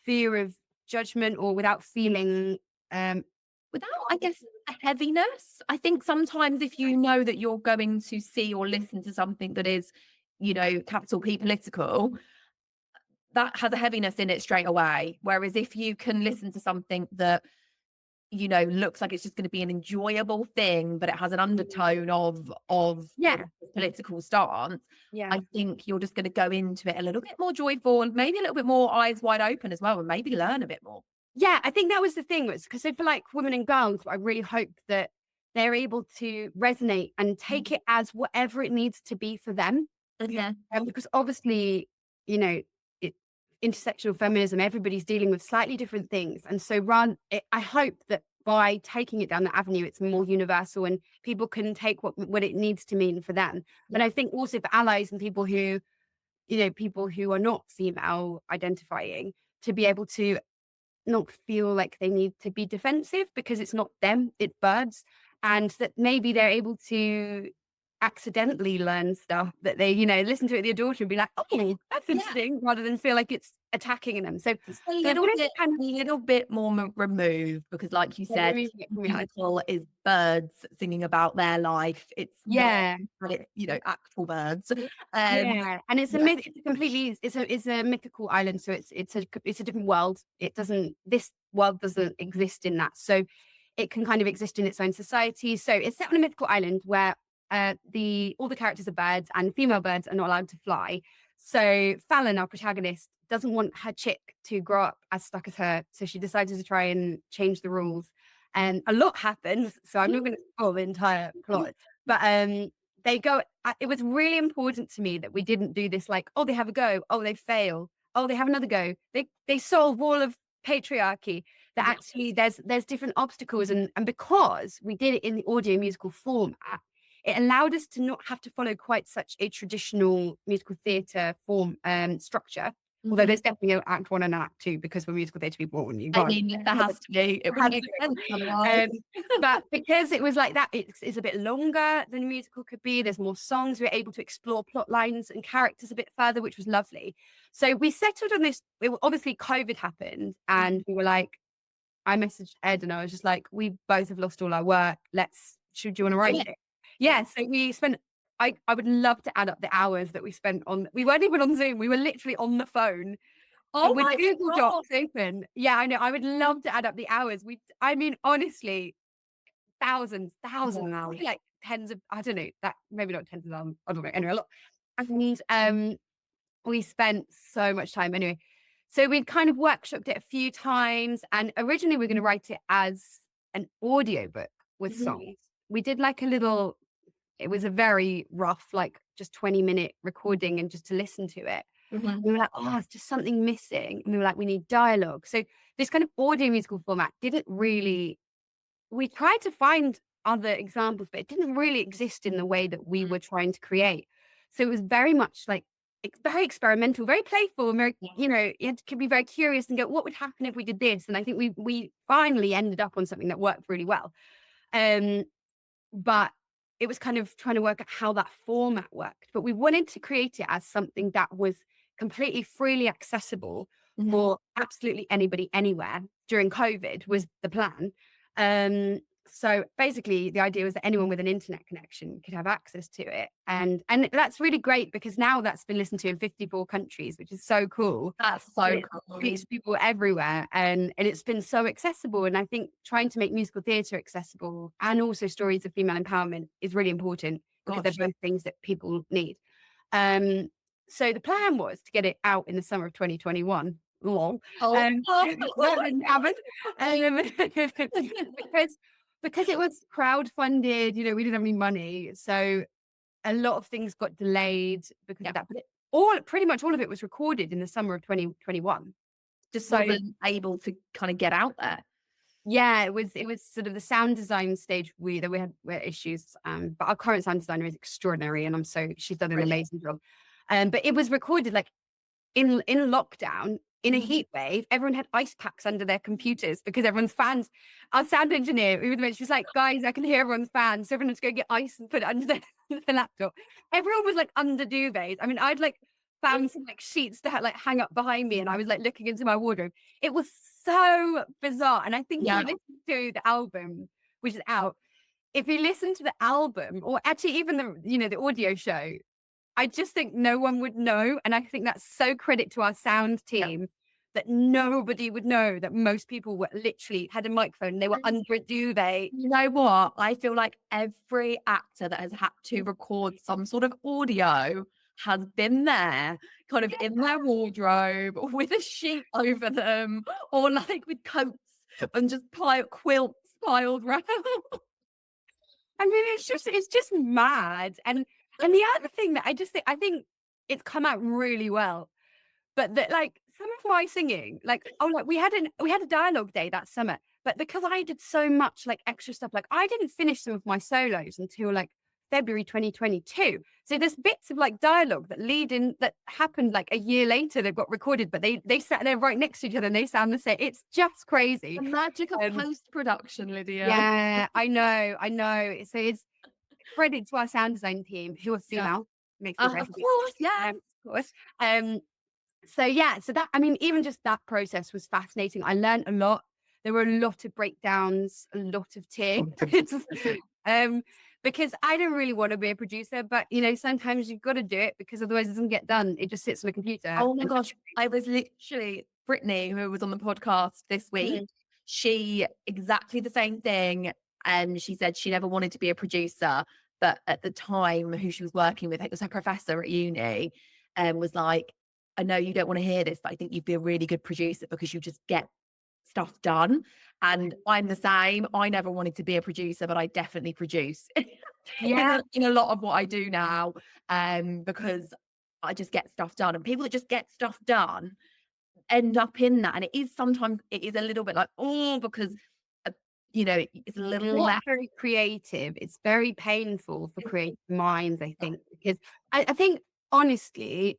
fear of judgment or without feeling without, I guess, a heaviness. I think sometimes if you know that you're going to see or listen to something that is, you know, capital P political, that has a heaviness in it straight away. Whereas if you can listen to something that, you know, looks like it's just going to be an enjoyable thing, but it has an undertone of political stance, I think you're just going to go into it a little bit more joyful and maybe a little bit more eyes wide open as well, and maybe learn a bit more. Yeah, I think that was the thing, was because for like women and girls, I really hope that they're able to resonate and take it as whatever it needs to be for them. Because obviously, you know, intersectional feminism, everybody's dealing with slightly different things. And so I hope that by taking it down that avenue, it's more universal and people can take what it needs to mean for them. But I think also for allies and people who, you know, people who are not female identifying, to be able to not feel like they need to be defensive because it's not them, it's birds. And that maybe they're able to accidentally learn stuff that they, you know, listen to it with their daughter and be like, oh, that's interesting, rather than feel like it's attacking them. So it's a little bit more removed, because like you said, musical is birds singing about their life. It's it's, you know, actual birds. And it's it's a mythical island, so it's a different world. This world doesn't exist in that, so it can kind of exist in its own society. So it's set on a mythical island where all the characters are birds and female birds are not allowed to fly. So Fallon, our protagonist, doesn't want her chick to grow up as stuck as her. So she decided to try and change the rules. And a lot happens. So I'm not going to spoil the entire plot. But it was really important to me that we didn't do this like, oh, they have a go. Oh, they fail. Oh, they have another go. They solve all of patriarchy. That actually there's different obstacles. And because we did it in the audio musical format, it allowed us to not have to follow quite such a traditional musical theatre form structure. Although there's definitely an act 1 and act 2, because we're musical theatre people. I mean, that has to be. It wouldn't make sense otherwise. But because it was like that, it's a bit longer than a musical could be. There's more songs. We were able to explore plot lines and characters a bit further, which was lovely. So we settled on this. Obviously, COVID happened, and we were like, I messaged Ed, and I was just like, we both have lost all our work. Do you want to write it? Yeah, so we spent, I would love to add up the hours that we spent we weren't even on Zoom, we were literally on the phone. With Google Docs open. Yeah, I know, I would love to add up the hours. I mean, honestly, thousands hours. Like tens of, I don't know, that maybe not tens of thousands, I don't know, anyway, a lot. And we spent so much time anyway. So we'd kind of workshopped it a few times, and originally we were going to write it as an audiobook with songs. We did like it was a very rough, like just 20-minute recording and just to listen to it. We were like, oh, it's just something missing. And we were like, we need dialogue. So this kind of audio musical format didn't really, we tried to find other examples, but it didn't really exist in the way that we were trying to create. So it was very much like, very experimental, very playful, and very, you know, you could be very curious and go, what would happen if we did this? And I think we finally ended up on something that worked really well. But it was kind of trying to work out how that format worked. But we wanted to create it as something that was completely freely accessible for absolutely anybody, anywhere. During COVID was the plan. So basically the idea was that anyone with an internet connection could have access to it. And that's really great, because now that's been listened to in 54 countries, which is so cool. That's so cool. It reaches people everywhere, and it's been so accessible. And I think trying to make musical theatre accessible and also stories of female empowerment is really important, because they're both things that people need. So the plan was to get it out in the summer of 2021. lol. Oh, That didn't happen. Because it was crowdfunded, we didn't have any money. So a lot of things got delayed because of that. But pretty much all of it was recorded in the summer of 2021. just wasn't able to kind of get out there. Yeah, it was sort of the sound design stage that we had issues. But our current sound designer is extraordinary, and she's done an amazing job. But it was recorded like in lockdown, in a heat wave. Everyone had ice packs under their computers because everyone's fans. Our sound engineer, she was like, guys, I can hear everyone's fans. So everyone had to go get ice and put it under the laptop. Everyone was like under duvets. I mean, I'd like found some like sheets to hang up behind me, and I was like looking into my wardrobe. It was so bizarre. And I think if you listen to the album, which is out, if you listen to the album, or actually even the audio show, I just think no one would know. And I think that's so credit to our sound team that nobody would know that most people were literally had a microphone and they were under a duvet. You know what? I feel like every actor that has had to record some sort of audio has been there, kind of in their wardrobe with a sheet over them, or like with coats and just quilts piled around. I mean, it's just mad. And the other thing that I think it's come out really well, but that like some of my singing, we had a dialogue day that summer, but because I did so much like extra stuff, like I didn't finish some of my solos until like February 2022. So there's bits of like dialogue that happened like a year later that got recorded, but they sat there right next to each other and they sound the same. It's just crazy. The magic of post-production, Lydia. Yeah, I know. So it's credit to our sound design team, who are female. Makes me of course, of course. So that, I mean, even just that process was fascinating. I learned a lot. There were a lot of breakdowns, a lot of tears. Because I don't really want to be a producer, but sometimes you've got to do it because otherwise it doesn't get done. It just sits on a computer. Oh my gosh. I was literally, Brittany, who was on the podcast this week, she exactly the same thing. And she said she never wanted to be a producer, but at the time who she was working with, it was her professor at uni, was like, I know you don't want to hear this, but I think you'd be a really good producer because you just get stuff done. And I'm the same. I never wanted to be a producer, but I definitely produce in a lot of what I do now, because I just get stuff done. And people that just get stuff done end up in that. And sometimes it is a little bit like, because it's a little less very creative. It's very painful for creative minds, I think, because I think honestly,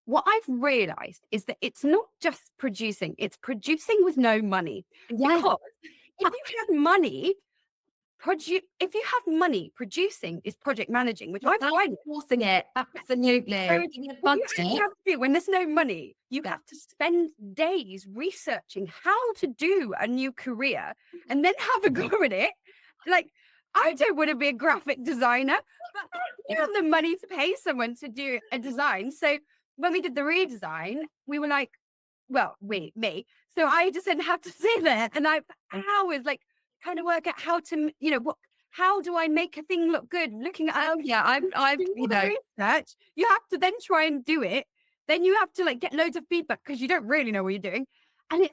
what I've realized is that it's not just producing, it's producing with no money. Because if you have money, producing is project managing, which I'm forcing it. Absolutely. When there's no money, you have to spend days researching how to do a new career and then have a go at it. Like, I don't want to be a graphic designer, but you have the money to pay someone to do a design. So when we did the redesign, we were like, me. So I just didn't have to sit there and hours like trying to work out how to, how do I make a thing look good? Looking at, I've research. You have to then try and do it. Then you have to like get loads of feedback because you don't really know what you're doing. And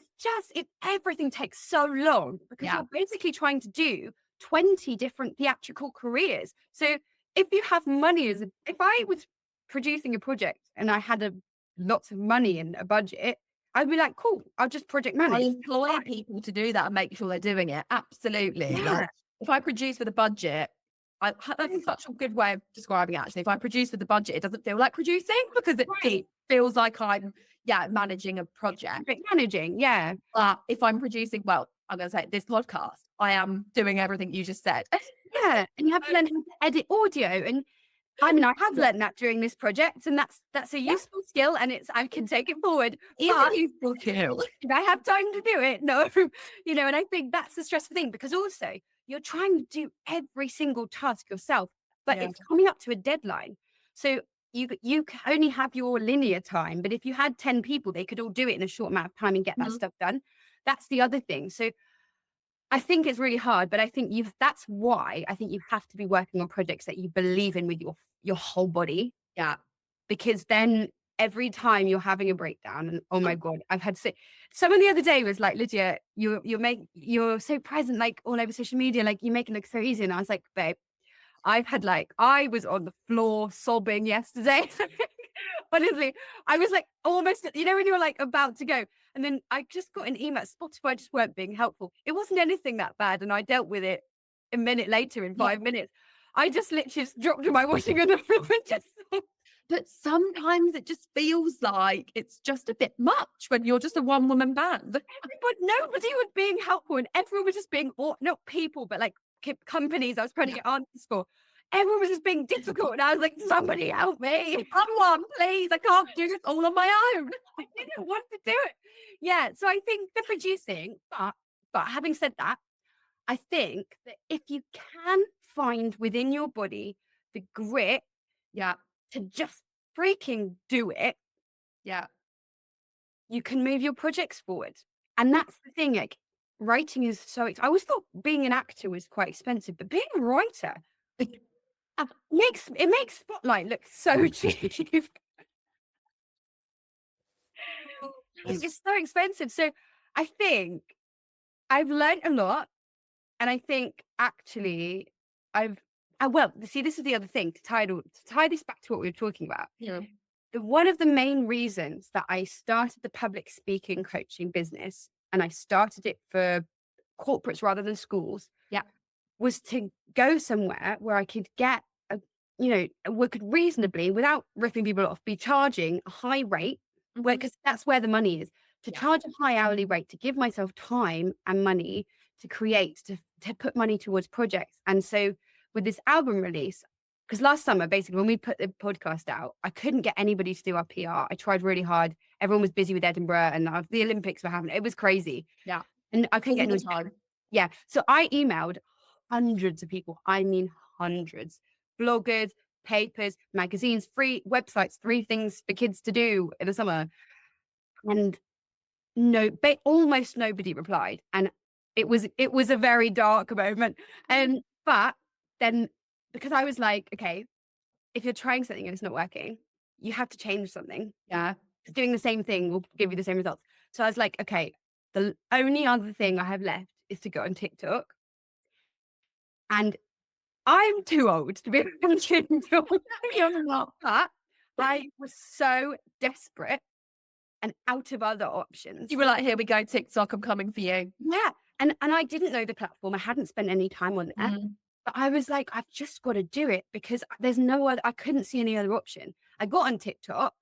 everything takes so long because you're basically trying to do 20 different theatrical careers. So if you have money, if I was producing a project and I had lots of money and a budget, I'd be like, cool, I'll just project manage. I employ people to do that and make sure they're doing it. Absolutely. Yeah. Like, if I produce with a budget, that's such a good way of describing it, actually. If I produce with a budget, it doesn't feel like producing because it feels like I'm managing a project. Managing, yeah. But if I'm producing, I'm going to say this podcast, I am doing everything you just said. Yeah, and you have to learn how to edit audio. And I mean, I have learned that during this project, and that's a useful skill, and I can take it forward. It's a useful skill. If I have time to do it, no, and I think that's the stressful thing because also you're trying to do every single task yourself, but it's coming up to a deadline. So you only have your linear time, but if you had 10 people, they could all do it in a short amount of time and get that stuff done. That's the other thing. So I think it's really hard, but I think that's why I think you have to be working on projects that you believe in with your whole body. Yeah. Because then every time you're having a breakdown, and oh my God, I've had someone the other day was like, Lydia, you're so present, like all over social media, like you make it look so easy. And I was like, babe, I was on the floor sobbing yesterday. Honestly, I was like almost, when you're like about to go. And then I just got an email. Spotify just weren't being helpful. It wasn't anything that bad. And I dealt with it a minute later in 5 minutes. I just literally just dropped my washing on the floor and just. But sometimes it just feels like it's just a bit much when you're just a one-woman band. But nobody was being helpful, and everyone was just being, not people, but like companies I was trying to get answers for. Everyone was just being difficult, and I was like, somebody help me. Someone, please. I can't do this all on my own. I didn't want to do it. Yeah, so I think the producing, but having said that, I think that if you can find within your body the grit, to just freaking do it, you can move your projects forward. And that's the thing, like writing is I always thought being an actor was quite expensive, but being a writer makes Spotlight look so cheap. It's just so expensive. So I think I've learned a lot, and I think actually see, this is the other thing to tie this back to what we were talking about. One of the main reasons that I started the public speaking coaching business, and I started it for corporates rather than schools, was to go somewhere where I could get we could reasonably, without ripping people off, be charging a high rate, because that's where the money is, to charge a high hourly rate, to give myself time and money to create, to put money towards projects. And so with this album release, because last summer, basically, when we put the podcast out, I couldn't get anybody to do our PR. I tried really hard. Everyone was busy with Edinburgh, and the Olympics were happening. It was crazy. Yeah. And I couldn't get anyone time. Yeah. So I emailed hundreds of people. I mean, hundreds. Bloggers, papers, magazines, free websites, 3 things for kids to do in the summer. And almost nobody replied. And it was a very dark moment. But then, because I was like, okay, if you're trying something and it's not working, you have to change something. Yeah. Doing the same thing will give you the same results. So I was like, okay, the only other thing I have left is to go on TikTok. And I'm too old to be on TikTok. But I was so desperate and out of other options. You were like, here we go, TikTok, I'm coming for you. Yeah. And I didn't know the platform. I hadn't spent any time on it. But I was like, I've just got to do it, because there's no other, I couldn't see any other option. I got on TikTok,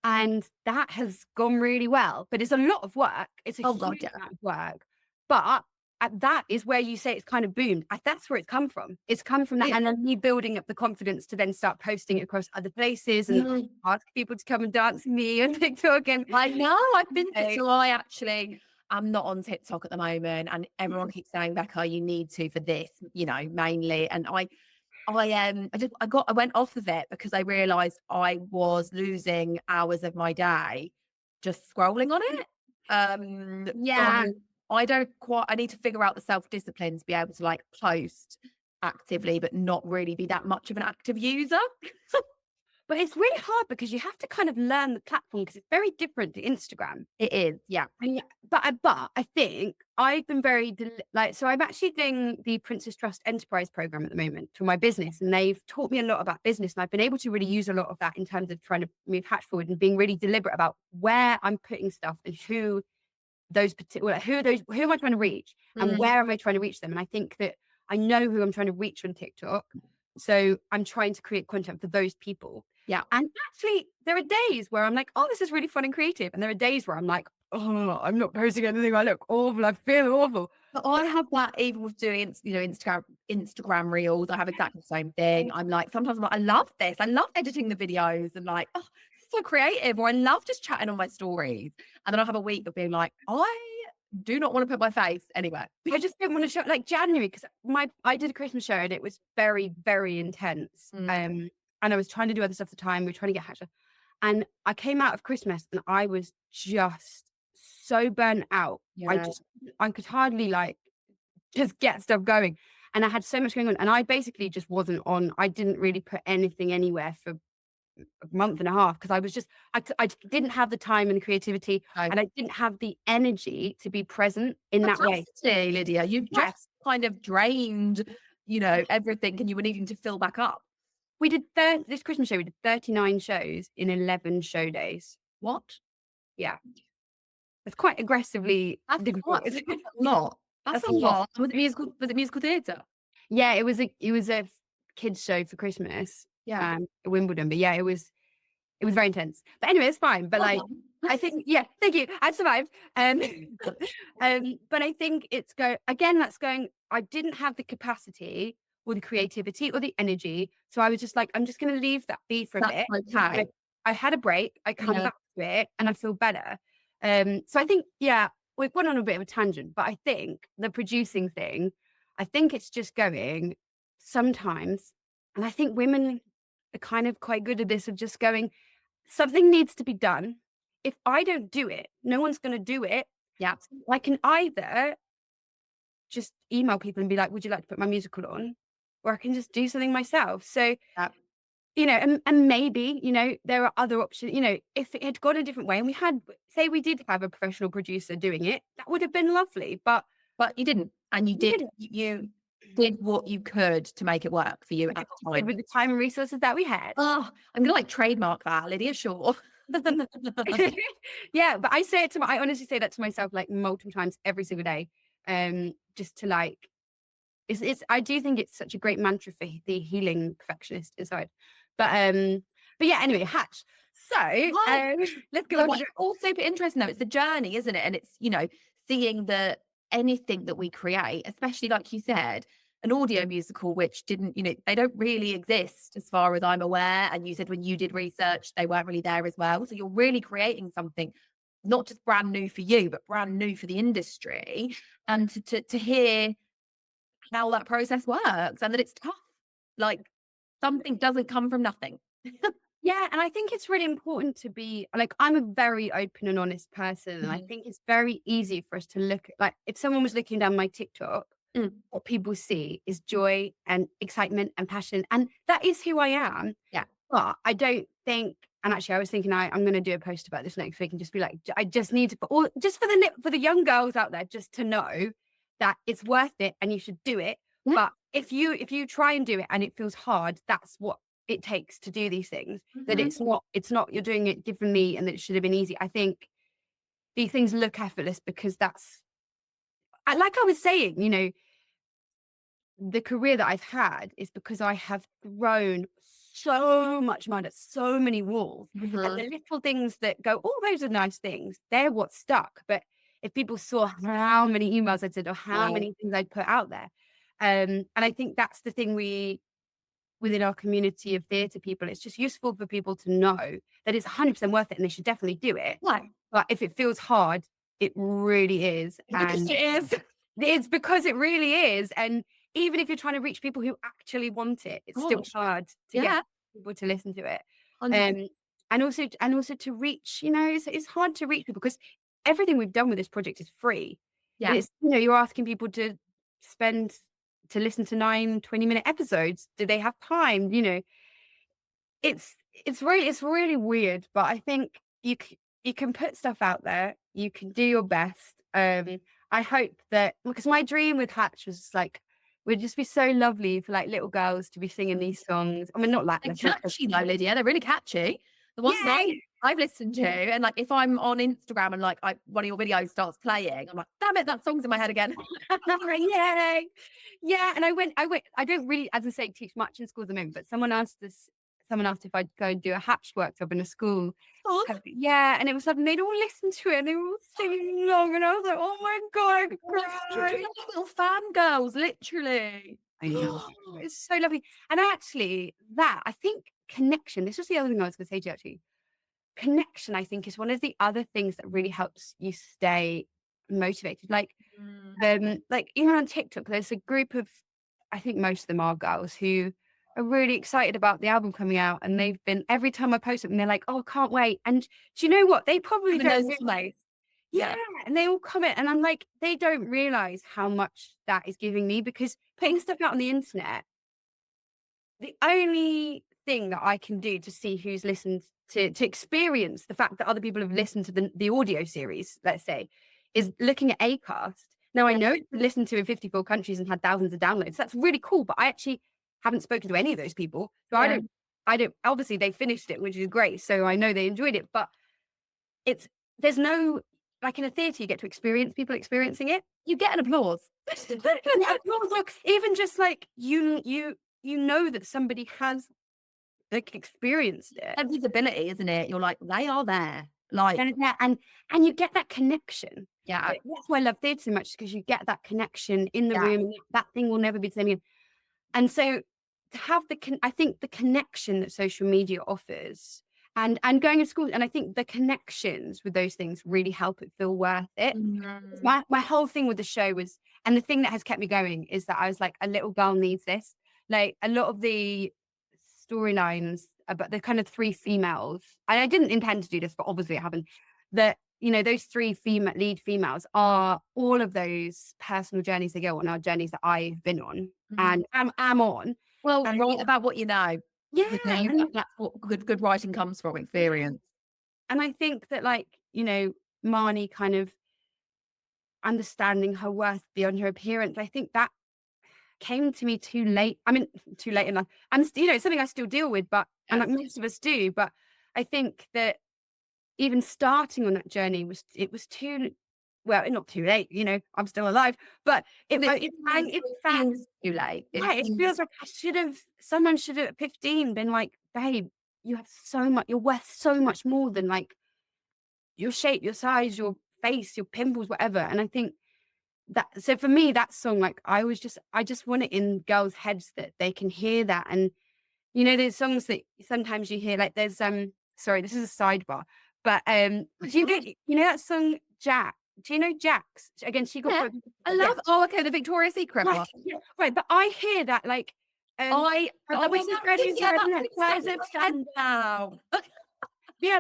and that has gone really well, but it's a lot of work. It's a huge amount of work. But that is where you say it's kind of boomed. That's where it's come from. It's come from that. And then me building up the confidence to then start posting it across other places and ask people to come and dance with me on TikTok. And I know, I've been so I'm not on TikTok at the moment, and everyone keeps saying, Becca, you need to for this, mainly. And I went off of it because I realized I was losing hours of my day just scrolling on it. So I need to figure out the self-discipline to be able to like post actively, but not really be that much of an active user. But it's really hard because you have to kind of learn the platform, because it's very different to Instagram. It is, yeah. But I think I've been very so I'm actually doing the Princess Trust Enterprise program at the moment for my business, and they've taught me a lot about business, and I've been able to really use a lot of that in terms of trying to move Hatch forward and being really deliberate about where I'm putting stuff and who am I trying to reach, and where am I trying to reach them. And I think that I know who I'm trying to reach on TikTok, so I'm trying to create content for those people. Yeah. And actually, there are days where I'm like, oh, this is really fun and creative. And there are days where I'm like, oh, I'm not posting anything. I look awful. I feel awful. But I have that even with doing, Instagram reels. I have exactly the same thing. I'm like, sometimes I'm like, I love this. I love editing the videos, and like, oh, it's so creative. Or I love just chatting on my stories. And then I'll have a week of being like, I do not want to put my face anywhere. I just didn't want to show, like January, because I did a Christmas show and it was very, very intense. And I was trying to do other stuff at the time. We were trying to get Hatch. And I came out of Christmas and I was just so burnt out. Yeah. I could hardly just get stuff going. And I had so much going on. And I basically just wasn't on. I didn't really put anything anywhere for month and a half because I was just I didn't have the time and the creativity, No. and I didn't have the energy to be present in that way. Capacity, Lydia. You've Yes. just kind of drained, everything, and you were needing to fill back up. We did this Christmas show. We did 39 shows in 11 show days. What? Yeah, it's quite aggressively That's difficult. a lot. That's a lot. Was it musical theatre? Yeah, it was a kids show for Christmas. Yeah. At Wimbledon. But yeah, it was very intense. But anyway, it's fine. But like, I think, yeah, thank you. I survived. But I think that's going, I didn't have the capacity or the creativity or the energy. So I was just like, I'm just going to leave that be for a bit. Okay. I had a break. I come back to it and I feel better. So I think, yeah, we've gone on a bit of a tangent, but I think the producing thing, I think it's just going sometimes. And I think women are kind of quite good at this of just going, something needs to be done. If I don't do it, no one's going to do it. Yeah. I can either just email people and be like, would you like to put my musical on? Or I can just do something myself. So, and maybe, there are other options, if it had gone a different way and we did have a professional producer doing it, that would have been lovely. But you didn't. And you did what you could to make it work for you at the time. With the time and resources that we had. Oh, I'm going to trademark that, Lydia Shaw. Yeah, but I honestly say that to myself like multiple times every single day. Just to like, I do think it's such a great mantra for the healing perfectionist inside. But yeah, anyway, Hatch. So let's go on. What's also interesting though, it's the journey, isn't it? And it's, seeing that anything that we create, especially like you said, an audio musical, which didn't, they don't really exist as far as I'm aware. And you said when you did research, they weren't really there as well. So you're really creating something not just brand new for you, but brand new for the industry. And to hear how that process works and that it's tough. Like something doesn't come from nothing. Yeah, and I think it's really important to be like, I'm a very open and honest person, and I think it's very easy for us to look at, like, if someone was looking down my TikTok, what people see is joy and excitement and passion, and that is who I am. Yeah, but I don't think, and actually, I was thinking I'm going to do a post about this next week and just be like, I just need to, just for the young girls out there, just to know that it's worth it and you should do it. Yeah. But if you try and do it and it feels hard, that's what it takes to do these things. That it's not you're doing it differently and that it should have been easy. I think these things look effortless because that's, like I was saying, the career that I've had is because I have thrown so much mud at so many walls, and the little things that go, oh, those are nice things, they're what stuck. But if people saw how many emails I'd sent or how many things I'd put out there, and I think that's the thing within our community of theatre people, it's just useful for people to know that it's 100% worth it and they should definitely do it. Yeah. But if it feels hard, it really is. Because it is. It's because it really is. And even if you're trying to reach people who actually want it, it's still hard to get people to listen to it. And also to reach, it's hard to reach people because everything we've done with this project is free. Yeah. And it's, you're asking people to listen to 9 20-minute episodes. Do they have time? It's really weird, but I think you can put stuff out there. You can do your best. I hope that, because my dream with Hatch was like, would just be so lovely for like little girls to be singing these songs. I mean, not like they're catchy though, Lydia. They're really catchy. The ones that I've listened to, and like if I'm on Instagram and like one of your videos starts playing, I'm like, damn it, that song's in my head again. Yay. Yeah. And I went, I don't really, as I say, teach much in schools at the moment, but someone asked if I'd go and do a Hatch workshop in a school. Oh. Yeah, and it was like, they'd all listen to it and they were all singing along, and I was like, oh my God, little fangirls, literally. I know. It's so lovely. And actually, I think connection, this was the other thing I was going to say to you, actually. Connection, I think, is one of the other things that really helps you stay motivated. Like, even on TikTok, there's a group of, I think most of them are girls who are really excited about the album coming out, and they've been, every time I post it, and they're like, oh, can't wait. And do you know what? They probably don't realize. Yeah. And they all comment, and I'm like, they don't realize how much that is giving me, because putting stuff out on the internet, the only thing that I can do to see who's listened to experience the fact that other people have listened to the audio series, let's say, is looking at Acast. Now, I know it's listened to in 54 countries and had thousands of downloads. That's really cool, but I actually haven't spoken to any of those people. So I don't, obviously they finished it, which is great. So I know they enjoyed it, but there's no, like in a theatre, you get to experience people experiencing it. You get an applause. Even just like, you know that somebody has like experienced it. And visibility, isn't it? You're like, they are there. Like, And you get that connection. yeah. That's why I love theatre so much, because you get that connection in the room. That thing will never be the same again. And so to have I think the connection that social media offers and going to school, and I think the connections with those things really help it feel worth it. My whole thing with the show was, and the thing that has kept me going is that I was like, a little girl needs this. Like a lot of the storylines about the kind of three females, and I didn't intend to do this, but obviously it happened, that, you know, those three lead females are all of those personal journeys they go on are journeys that I've been on and am on. Well, And write about what you know. Yeah. That's what good writing comes from, experience. And I think that, like, you know, Marnie kind of understanding her worth beyond her appearance, I think that came to me too late. I mean, too late in life. And, you know, it's something I still deal with, but, and like most of us do, but I think that even starting on that journey was too, well, not too late, you know, I'm still alive, but it feels too late. It feels like someone should have at 15 been like, babe, you have so much, you're worth so much more than like your shape, your size, your face, your pimples, whatever. And I think that, so for me, that song, like I just want it in girls' heads that they can hear that. And, you know, there's songs that sometimes you hear, like there's, sorry, this is a sidebar, but do you know that song, Jack? Do you know Jax? Again, she got. Yeah, I love. Oh, okay, the Victoria's Secret one. Right, but I hear that like. Yeah,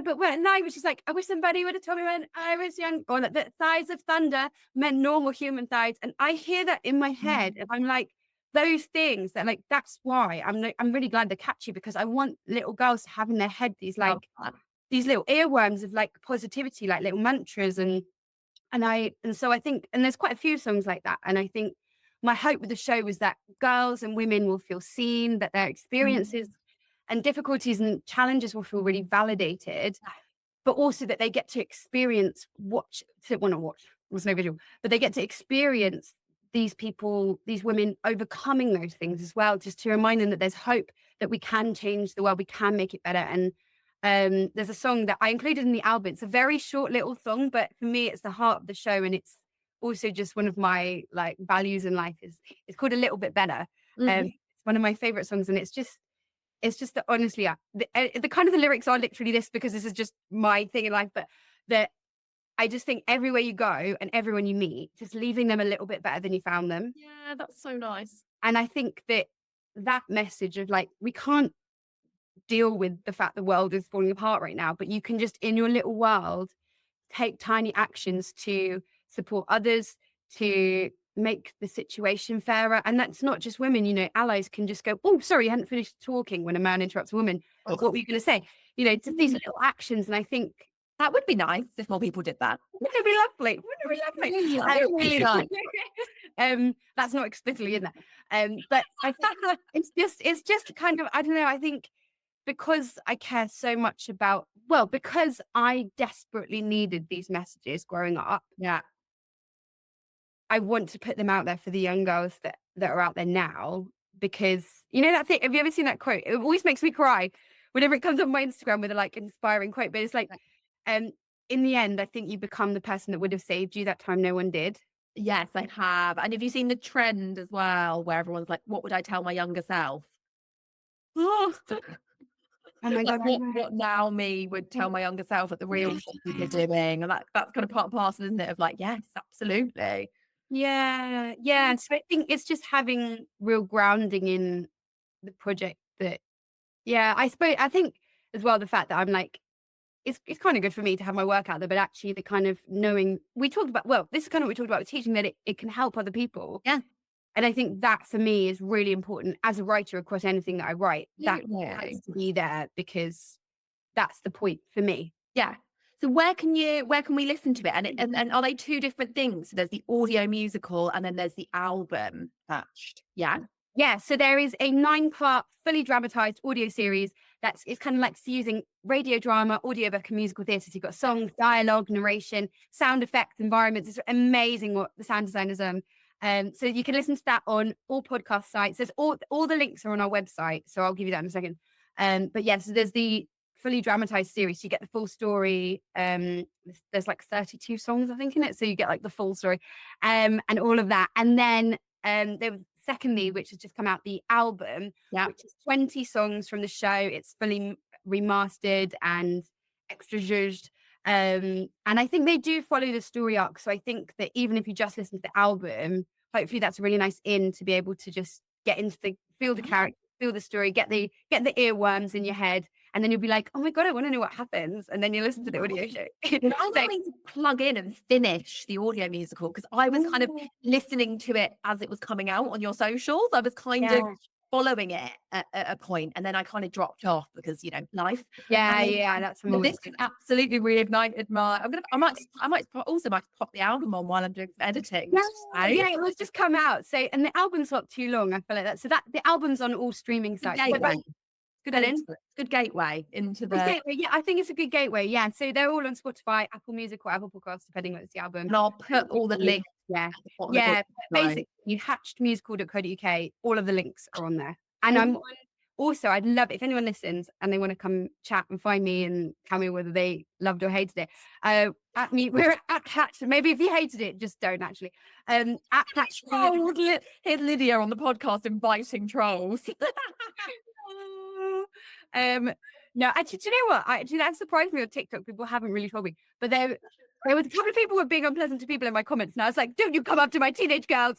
but when like she's like, I wish somebody would have told me when I was young, or that the thighs of thunder meant normal human thighs, and I hear that in my head, and I'm like, those things that like, that's why I'm really glad they're catchy, because I want little girls to have in their head these like these little earworms of like positivity, like little mantras, and so I think, and there's quite a few songs like that, and I think my hope with the show was that girls and women will feel seen, that their experiences and difficulties and challenges will feel really validated, but also that they get to experience not watch, was no visual, but they get to experience these people, these women overcoming those things as well, just to remind them that there's hope, that we can change the world, we can make it better. And there's a song that I included in the album. It's a very short little song, but for me, it's the heart of the show, and it's also just one of my like values in life. It's called A Little Bit Better. It's one of my favorite songs, and it's just that honestly, the kind of the lyrics are literally this, because this is just my thing in life, but that I just think everywhere you go and everyone you meet, just leaving them a little bit better than you found them. Yeah, that's so nice. And I think that message of like, we can't deal with the fact the world is falling apart right now, but you can just, in your little world, take tiny actions to support others, to make the situation fairer. And that's not just women, you know, allies can just go, oh, sorry, you hadn't finished talking when a man interrupts a woman. What were you going to say? You know, just these little actions. And I think that would be nice if more people did that. Wouldn't it be lovely? Really nice. That's not explicitly in there. But I think it's just kind of, I don't know, I think because I care so much about, well, because I desperately needed these messages growing up. Yeah. I want to put them out there for the young girls that are out there now, because, you know, that thing, have you ever seen that quote? It always makes me cry whenever it comes on my Instagram with a like inspiring quote, but it's like, in the end, I think you become the person that would have saved you that time no one did. Yes, I have. And have you seen the trend as well, where everyone's like, what would I tell my younger self? Oh my God, what now me would tell my younger self at the real what you're doing. And that's kind of part and parcel, isn't it? Of like, yes, absolutely. Yeah. So I think it's just having real grounding in the project that, I think as well, the fact that I'm like, it's kind of good for me to have my work out there, but actually the kind of knowing, we talked about, well, this is kind of what we talked about with teaching, that it can help other people. Yeah. And I think that for me is really important as a writer across anything that I write. That Absolutely. has to be there because that's the point for me. Yeah. So where can we listen to it? And are they two different things? So there's the audio musical and then there's the album attached. Yeah. Yeah, so there is a 9-part, fully dramatized audio series it's kind of like using radio drama, audiobook, and musical theatre. So you've got songs, dialogue, narration, sound effects, environments. It's amazing what the sound designers done. So you can listen to that on all podcast sites. There's all the links are on our website, so I'll give you that in a second. But yeah, so there's the fully dramatized series. So you get the full story. There's like 32 songs, I think, in it. So you get like the full story, and all of that. And then there was secondly, which has just come out, the album, which is 20 songs from the show. It's fully remastered and extra zhuzhed. And I think they do follow the story arc. So I think that even if you just listen to the album, hopefully that's a really nice in to be able to just get into feel the character, feel the story, get the earworms in your head. And then you'll be like, oh my God, I want to know what happens. And then you listen to the audio show. I was going to plug in and finish the audio musical because I was kind of listening to it as it was coming out on your socials. I was kind of following it at a point, and then I kind of dropped off because, you know, life. Yeah, that's this absolutely reignited my. I might pop the album on while I'm doing some editing. Yeah, it was just come out. So, and the album's not too long. I feel like that. So that the album's on all streaming sites. Good gateway into the gateway. Yeah, I think it's a good gateway. Yeah, so they're all on Spotify, Apple Music, or Apple Podcasts, depending on the album. And I'll put all the links. Yeah. Basically, hatchedmusical.co.uk. All of the links are on there. And I'm also, I'd love it if anyone listens and they want to come chat and find me and tell me whether they loved or hated it. We're at Hatch. Maybe if you hated it, just don't actually. At Hatch. Here's Lydia on the podcast inviting trolls. No, actually, do you know what? Actually, that surprised me on TikTok. People haven't really told me, but there was a couple of people who were being unpleasant to people in my comments, and I was like, "Don't you come up to my teenage girls?"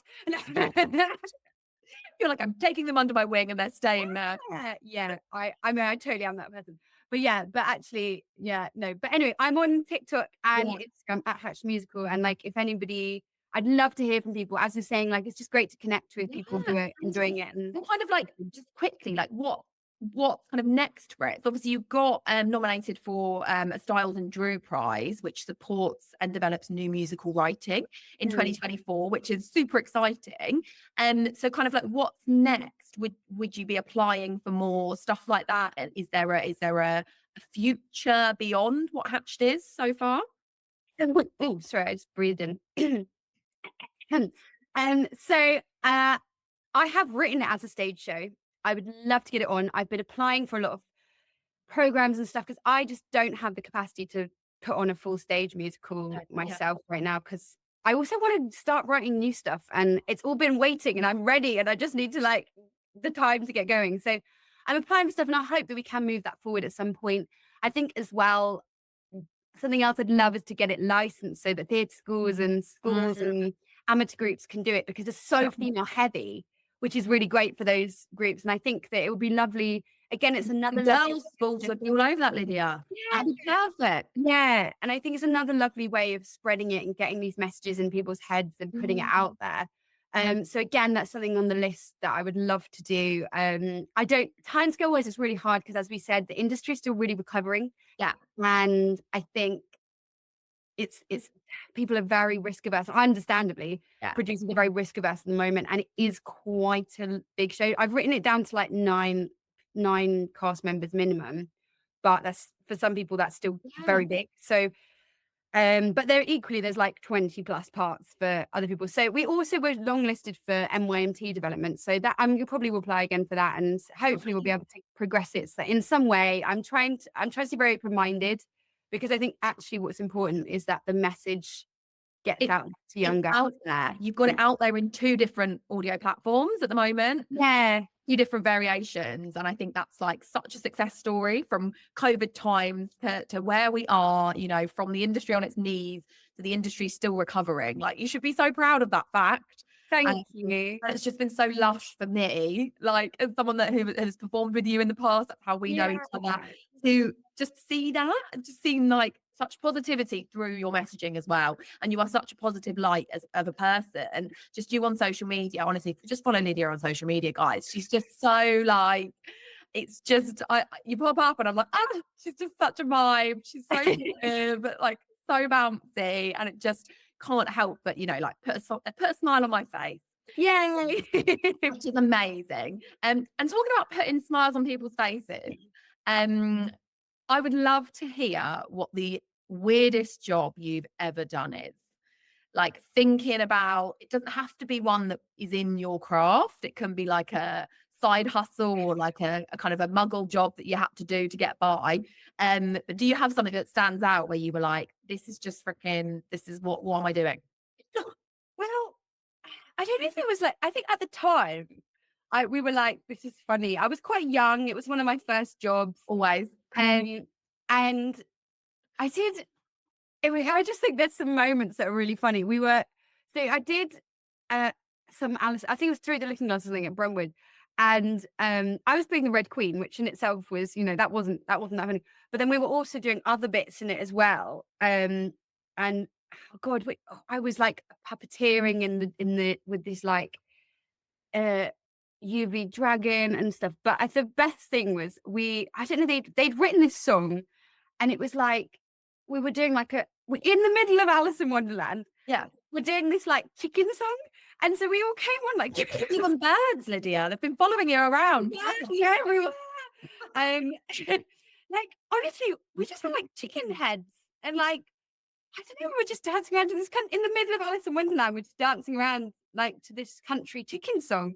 You're like, I'm taking them under my wing, and they're staying there. Yeah. I mean, I totally am that person. But yeah, but actually, no. But anyway, I'm on TikTok and Instagram at Hatch Musical, and like, if anybody. I'd love to hear from people. As you're saying, like, it's just great to connect with people who are enjoying it. And kind of like, just quickly, like, what's kind of next for it? So obviously you got nominated for a Stiles Drewe Prize, which supports and develops new musical writing in 2024, which is super exciting. And so kind of like, what's next? Would you be applying for more stuff like that? And is there a future beyond what Hatched is so far? Oh, sorry, I just breathed in. So I have written it as a stage show. I would love to get it on. I've been applying for a lot of programs and stuff because I just don't have the capacity to put on a full stage musical myself right now, because I also want to start writing new stuff, and it's all been waiting and I'm ready and I just need to like the time to get going. So I'm applying for stuff and I hope that we can move that forward at some point. I think as well, something else I'd love is to get it licensed so that theatre schools and amateur groups can do it, because it's so female heavy, which is really great for those groups. And I think that it would be lovely. Again, it's another girls' schools would be all over that, Lydia. Yeah, perfect. Yeah, and I think it's another lovely way of spreading it and getting these messages in people's heads and putting it out there. So again, that's something on the list that I would love to do. Timescale wise, it's really hard because, as we said, the industry is still really recovering. Yeah, and I think it's people are very risk averse. Understandably, producers are very risk averse at the moment, and it is quite a big show. I've written it down to like nine cast members minimum, but that's, for some people, that's still very big. So, but there's like 20 plus parts for other people. So we also were longlisted for MYMT development. So that you probably will apply again for that, and hopefully we'll be able to progress it. So in some way, I'm trying to be very open-minded, because I think actually what's important is that the message gets out to younger. Out there. You've got it out there in 2 different audio platforms at the moment. Yeah. 2 different variations. And I think that's like such a success story, from COVID times to where we are, you know, from the industry on its knees to the industry still recovering. Like, you should be so proud of that fact. Thank you. It's just been so lush for me, like, as someone who has performed with you in the past. That's how we know each other. To just see that, and just seeing like such positivity through your messaging as well. And you are such a positive light of a person. And just you on social media, honestly, just follow Lydia on social media, guys. She's just so like, it's just, you pop up and I'm like, she's just such a vibe. She's so positive, like so bouncy. And it just can't help but, like put a smile on my face. Yay. Which is amazing. And talking about putting smiles on people's faces, I would love to hear what the weirdest job you've ever done is. Like thinking about, it doesn't have to be one that is in your craft. It can be like a side hustle or like a kind of a muggle job that you had to do to get by. But do you have something that stands out where you were like, this is what am I doing? Well, I don't know if it was like, I think at the time, we were like, this is funny. I was quite young. It was one of my first jobs. Always. And I did, I just think there's some moments that are really funny. I did some Alice, I think it was Through the Looking Glass thing at Brentwood. And I was being the Red Queen, which in itself was, that wasn't that funny. But then we were also doing other bits in it as well. And oh God, I was like puppeteering with this like UV dragon and stuff. But the best thing was I don't know, they'd written this song, and it was like we were doing like we're in the middle of Alice in Wonderland. Yeah, we're doing this like chicken song, and so we all came on like even birds, Lydia. They've been following you around. Yeah, we were. Like honestly, we just had like chicken heads, and like I don't know, we were just dancing around in the middle of Alice in Wonderland. We're just dancing around like to this country chicken song.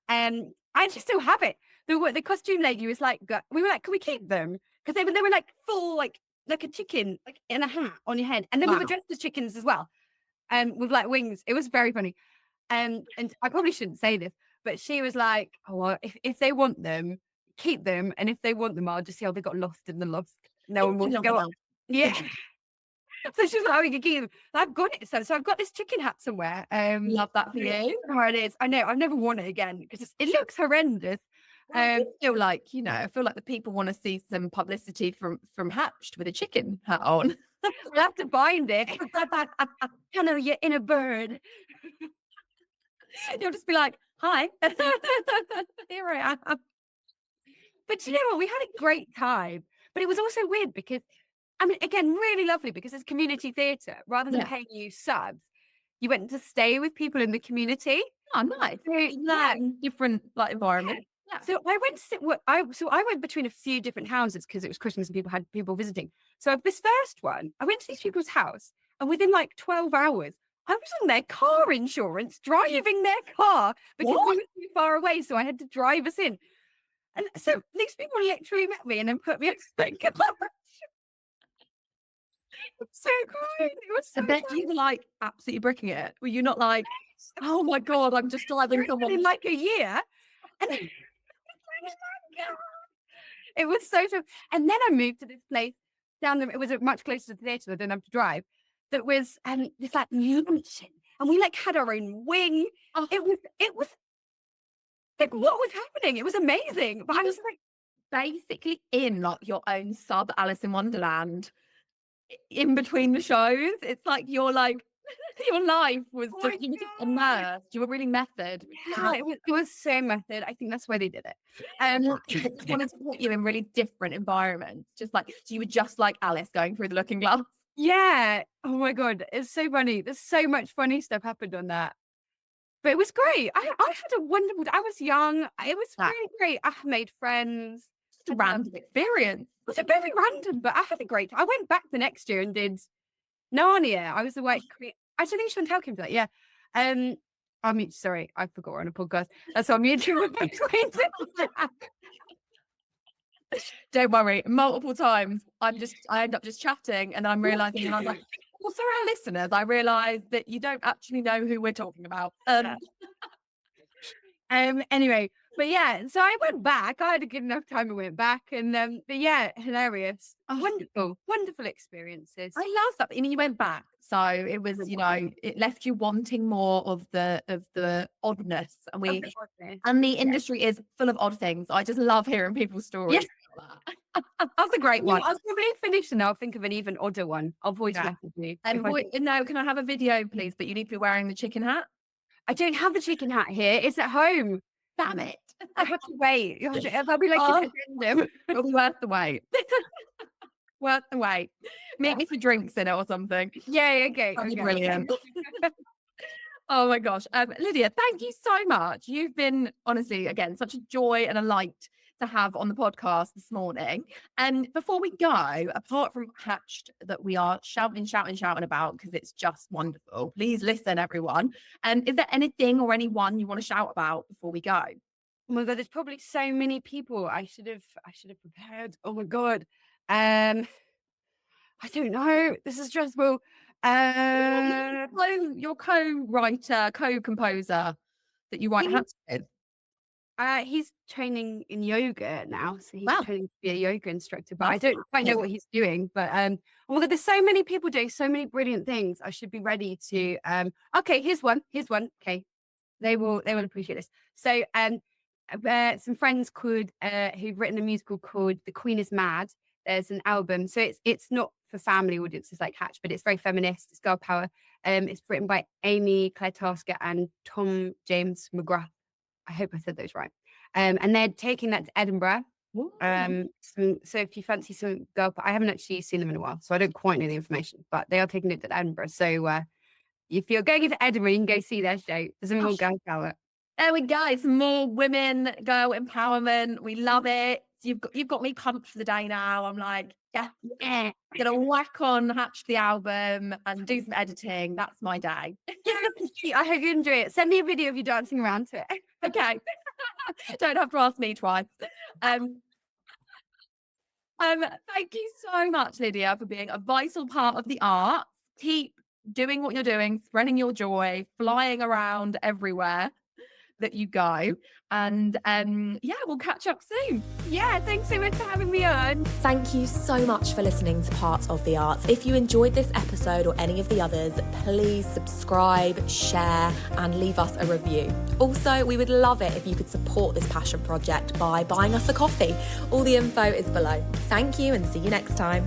I just still have it. The costume lady was like, we were like, can we keep them? Because they were like full, like a chicken, like in a hat on your head. And then we were dressed as chickens as well. With like wings. It was very funny. And I probably shouldn't say this, but she was like, oh, well, if they want them, keep them. And if they want them, I'll just see how they got lost in the lost. No one will go up. Yeah. So she's like, oh, you can keep them. I've got it. So I've got this chicken hat somewhere. Love that for you. Oh, it is. I know. I've never worn it again because it looks horrendous. I feel like the people want to see some publicity from Hatched with a chicken hat on. We'll have to find it. I know you're in a bird. You'll just be like, hi. Here I am. But you know what? We had a great time. But it was also weird because, I mean, again, really lovely because it's community theatre. Rather than paying you subs, you went to stay with people in the community. Oh, nice. So, different like environment. Yeah. So I went between a few different houses because it was Christmas and people had people visiting. So this first one, I went to these people's house, and within like 12 hours, I was on their car insurance, driving their car because we were too far away. So I had to drive us in. And so these people literally met me and then put me on speaker. So great. It was so I bet you were like absolutely bricking it. Were you not like, oh my God, I'm just driving someone in like a year? And it was so and then I moved to this place it was much closer to the theatre, so I didn't have to drive. That was this like mansion, and we like had our own wing. Oh. It was like, what was happening? It was amazing. But I was like basically in like your own sub Alice in Wonderland in between the shows. It's like your life was just immersed. You were really method. Yeah, it was so method. I think that's why they did it. I just wanted to put you in really different environments. Just like, so you were just like Alice going through the Looking Glass. Yeah. Oh my God. It's so funny. There's so much funny stuff happened on that. But it was great. I had a wonderful, I was young. It was really great. I made friends. Just a random experience. It was very random, but I had a great time. I went back the next year and did Narnia. I was the white queen. I don't think Chantal came to that. Yeah. I mean, sorry, I forgot we're on a podcast. That's what I'm mutual with my twins. Don't worry. Multiple times, I end up just chatting, and I'm realizing, and I'm like, well, for our listeners, I realized that you don't actually know who we're talking about. Anyway, but yeah, so I went back. I had a good enough time. I went back, and but yeah, hilarious, wonderful experiences. I love that. I mean, you went back, so it was, it left you wanting more of the oddness, and the industry is full of odd things. I just love hearing people's stories. Yes. That's a great one. I'll probably finish and I'll think of an even odder one. I'll voice message you. No, can I have a video, please? But you need to be wearing the chicken hat. I don't have the chicken hat here. It's at home. Damn it. I have to wait. I'll be like an addendum. It'll be worth the wait. Worth the wait. Make me some drinks in it or something. Yeah, okay. That'd be brilliant. Oh my gosh. Lydia, thank you so much. You've been, honestly, again, such a joy and a light to have on the podcast this morning. And before we go, apart from Hatched that we are shouting about because it's just wonderful, please listen, everyone. And is there anything or anyone you want to shout about before we go? Oh my God, there's probably so many people. I should have prepared. Oh my God. I don't know. This is stressful. Your co-writer, co-composer that you write Hatched with. He's training in yoga now, so he's Wow. training to be a yoga instructor. But I don't quite know what he's doing. But oh my God, there's so many people doing so many brilliant things. I should be ready to. Okay, here's one. Okay, they will appreciate this. So some friends who've written a musical called The Queen is Mad. There's an album, so it's not for family audiences like Hatch, but it's very feminist. It's girl power. It's written by Amy Claire Tasker and Tom James McGrath. I hope I said those right. And they're taking that to Edinburgh. So if you fancy some girl, I haven't actually seen them in a while, so I don't quite know the information, but they are taking it to Edinburgh. So if you're going into Edinburgh, you can go see their show. There's some more girl power. There we go. It's more women, girl empowerment. We love it. You've got me pumped for the day now. I'm like, yeah. Gonna whack on Hatch the album and do some editing. That's my day. I hope you enjoy it. Send me a video of you dancing around to it. Okay. Don't have to ask me twice. Thank you so much, Lydia, for being a vital part of the arts. Keep doing what you're doing, spreading your joy, flying around everywhere that you go. And we'll catch up soon. Yeah, thanks so much for having me on. Thank you so much for listening to Part of the Arts. If you enjoyed this episode or any of the others, please subscribe, share, and leave us a review. Also, we would love it if you could support this passion project by buying us a coffee. All the info is below. Thank you and see you next time.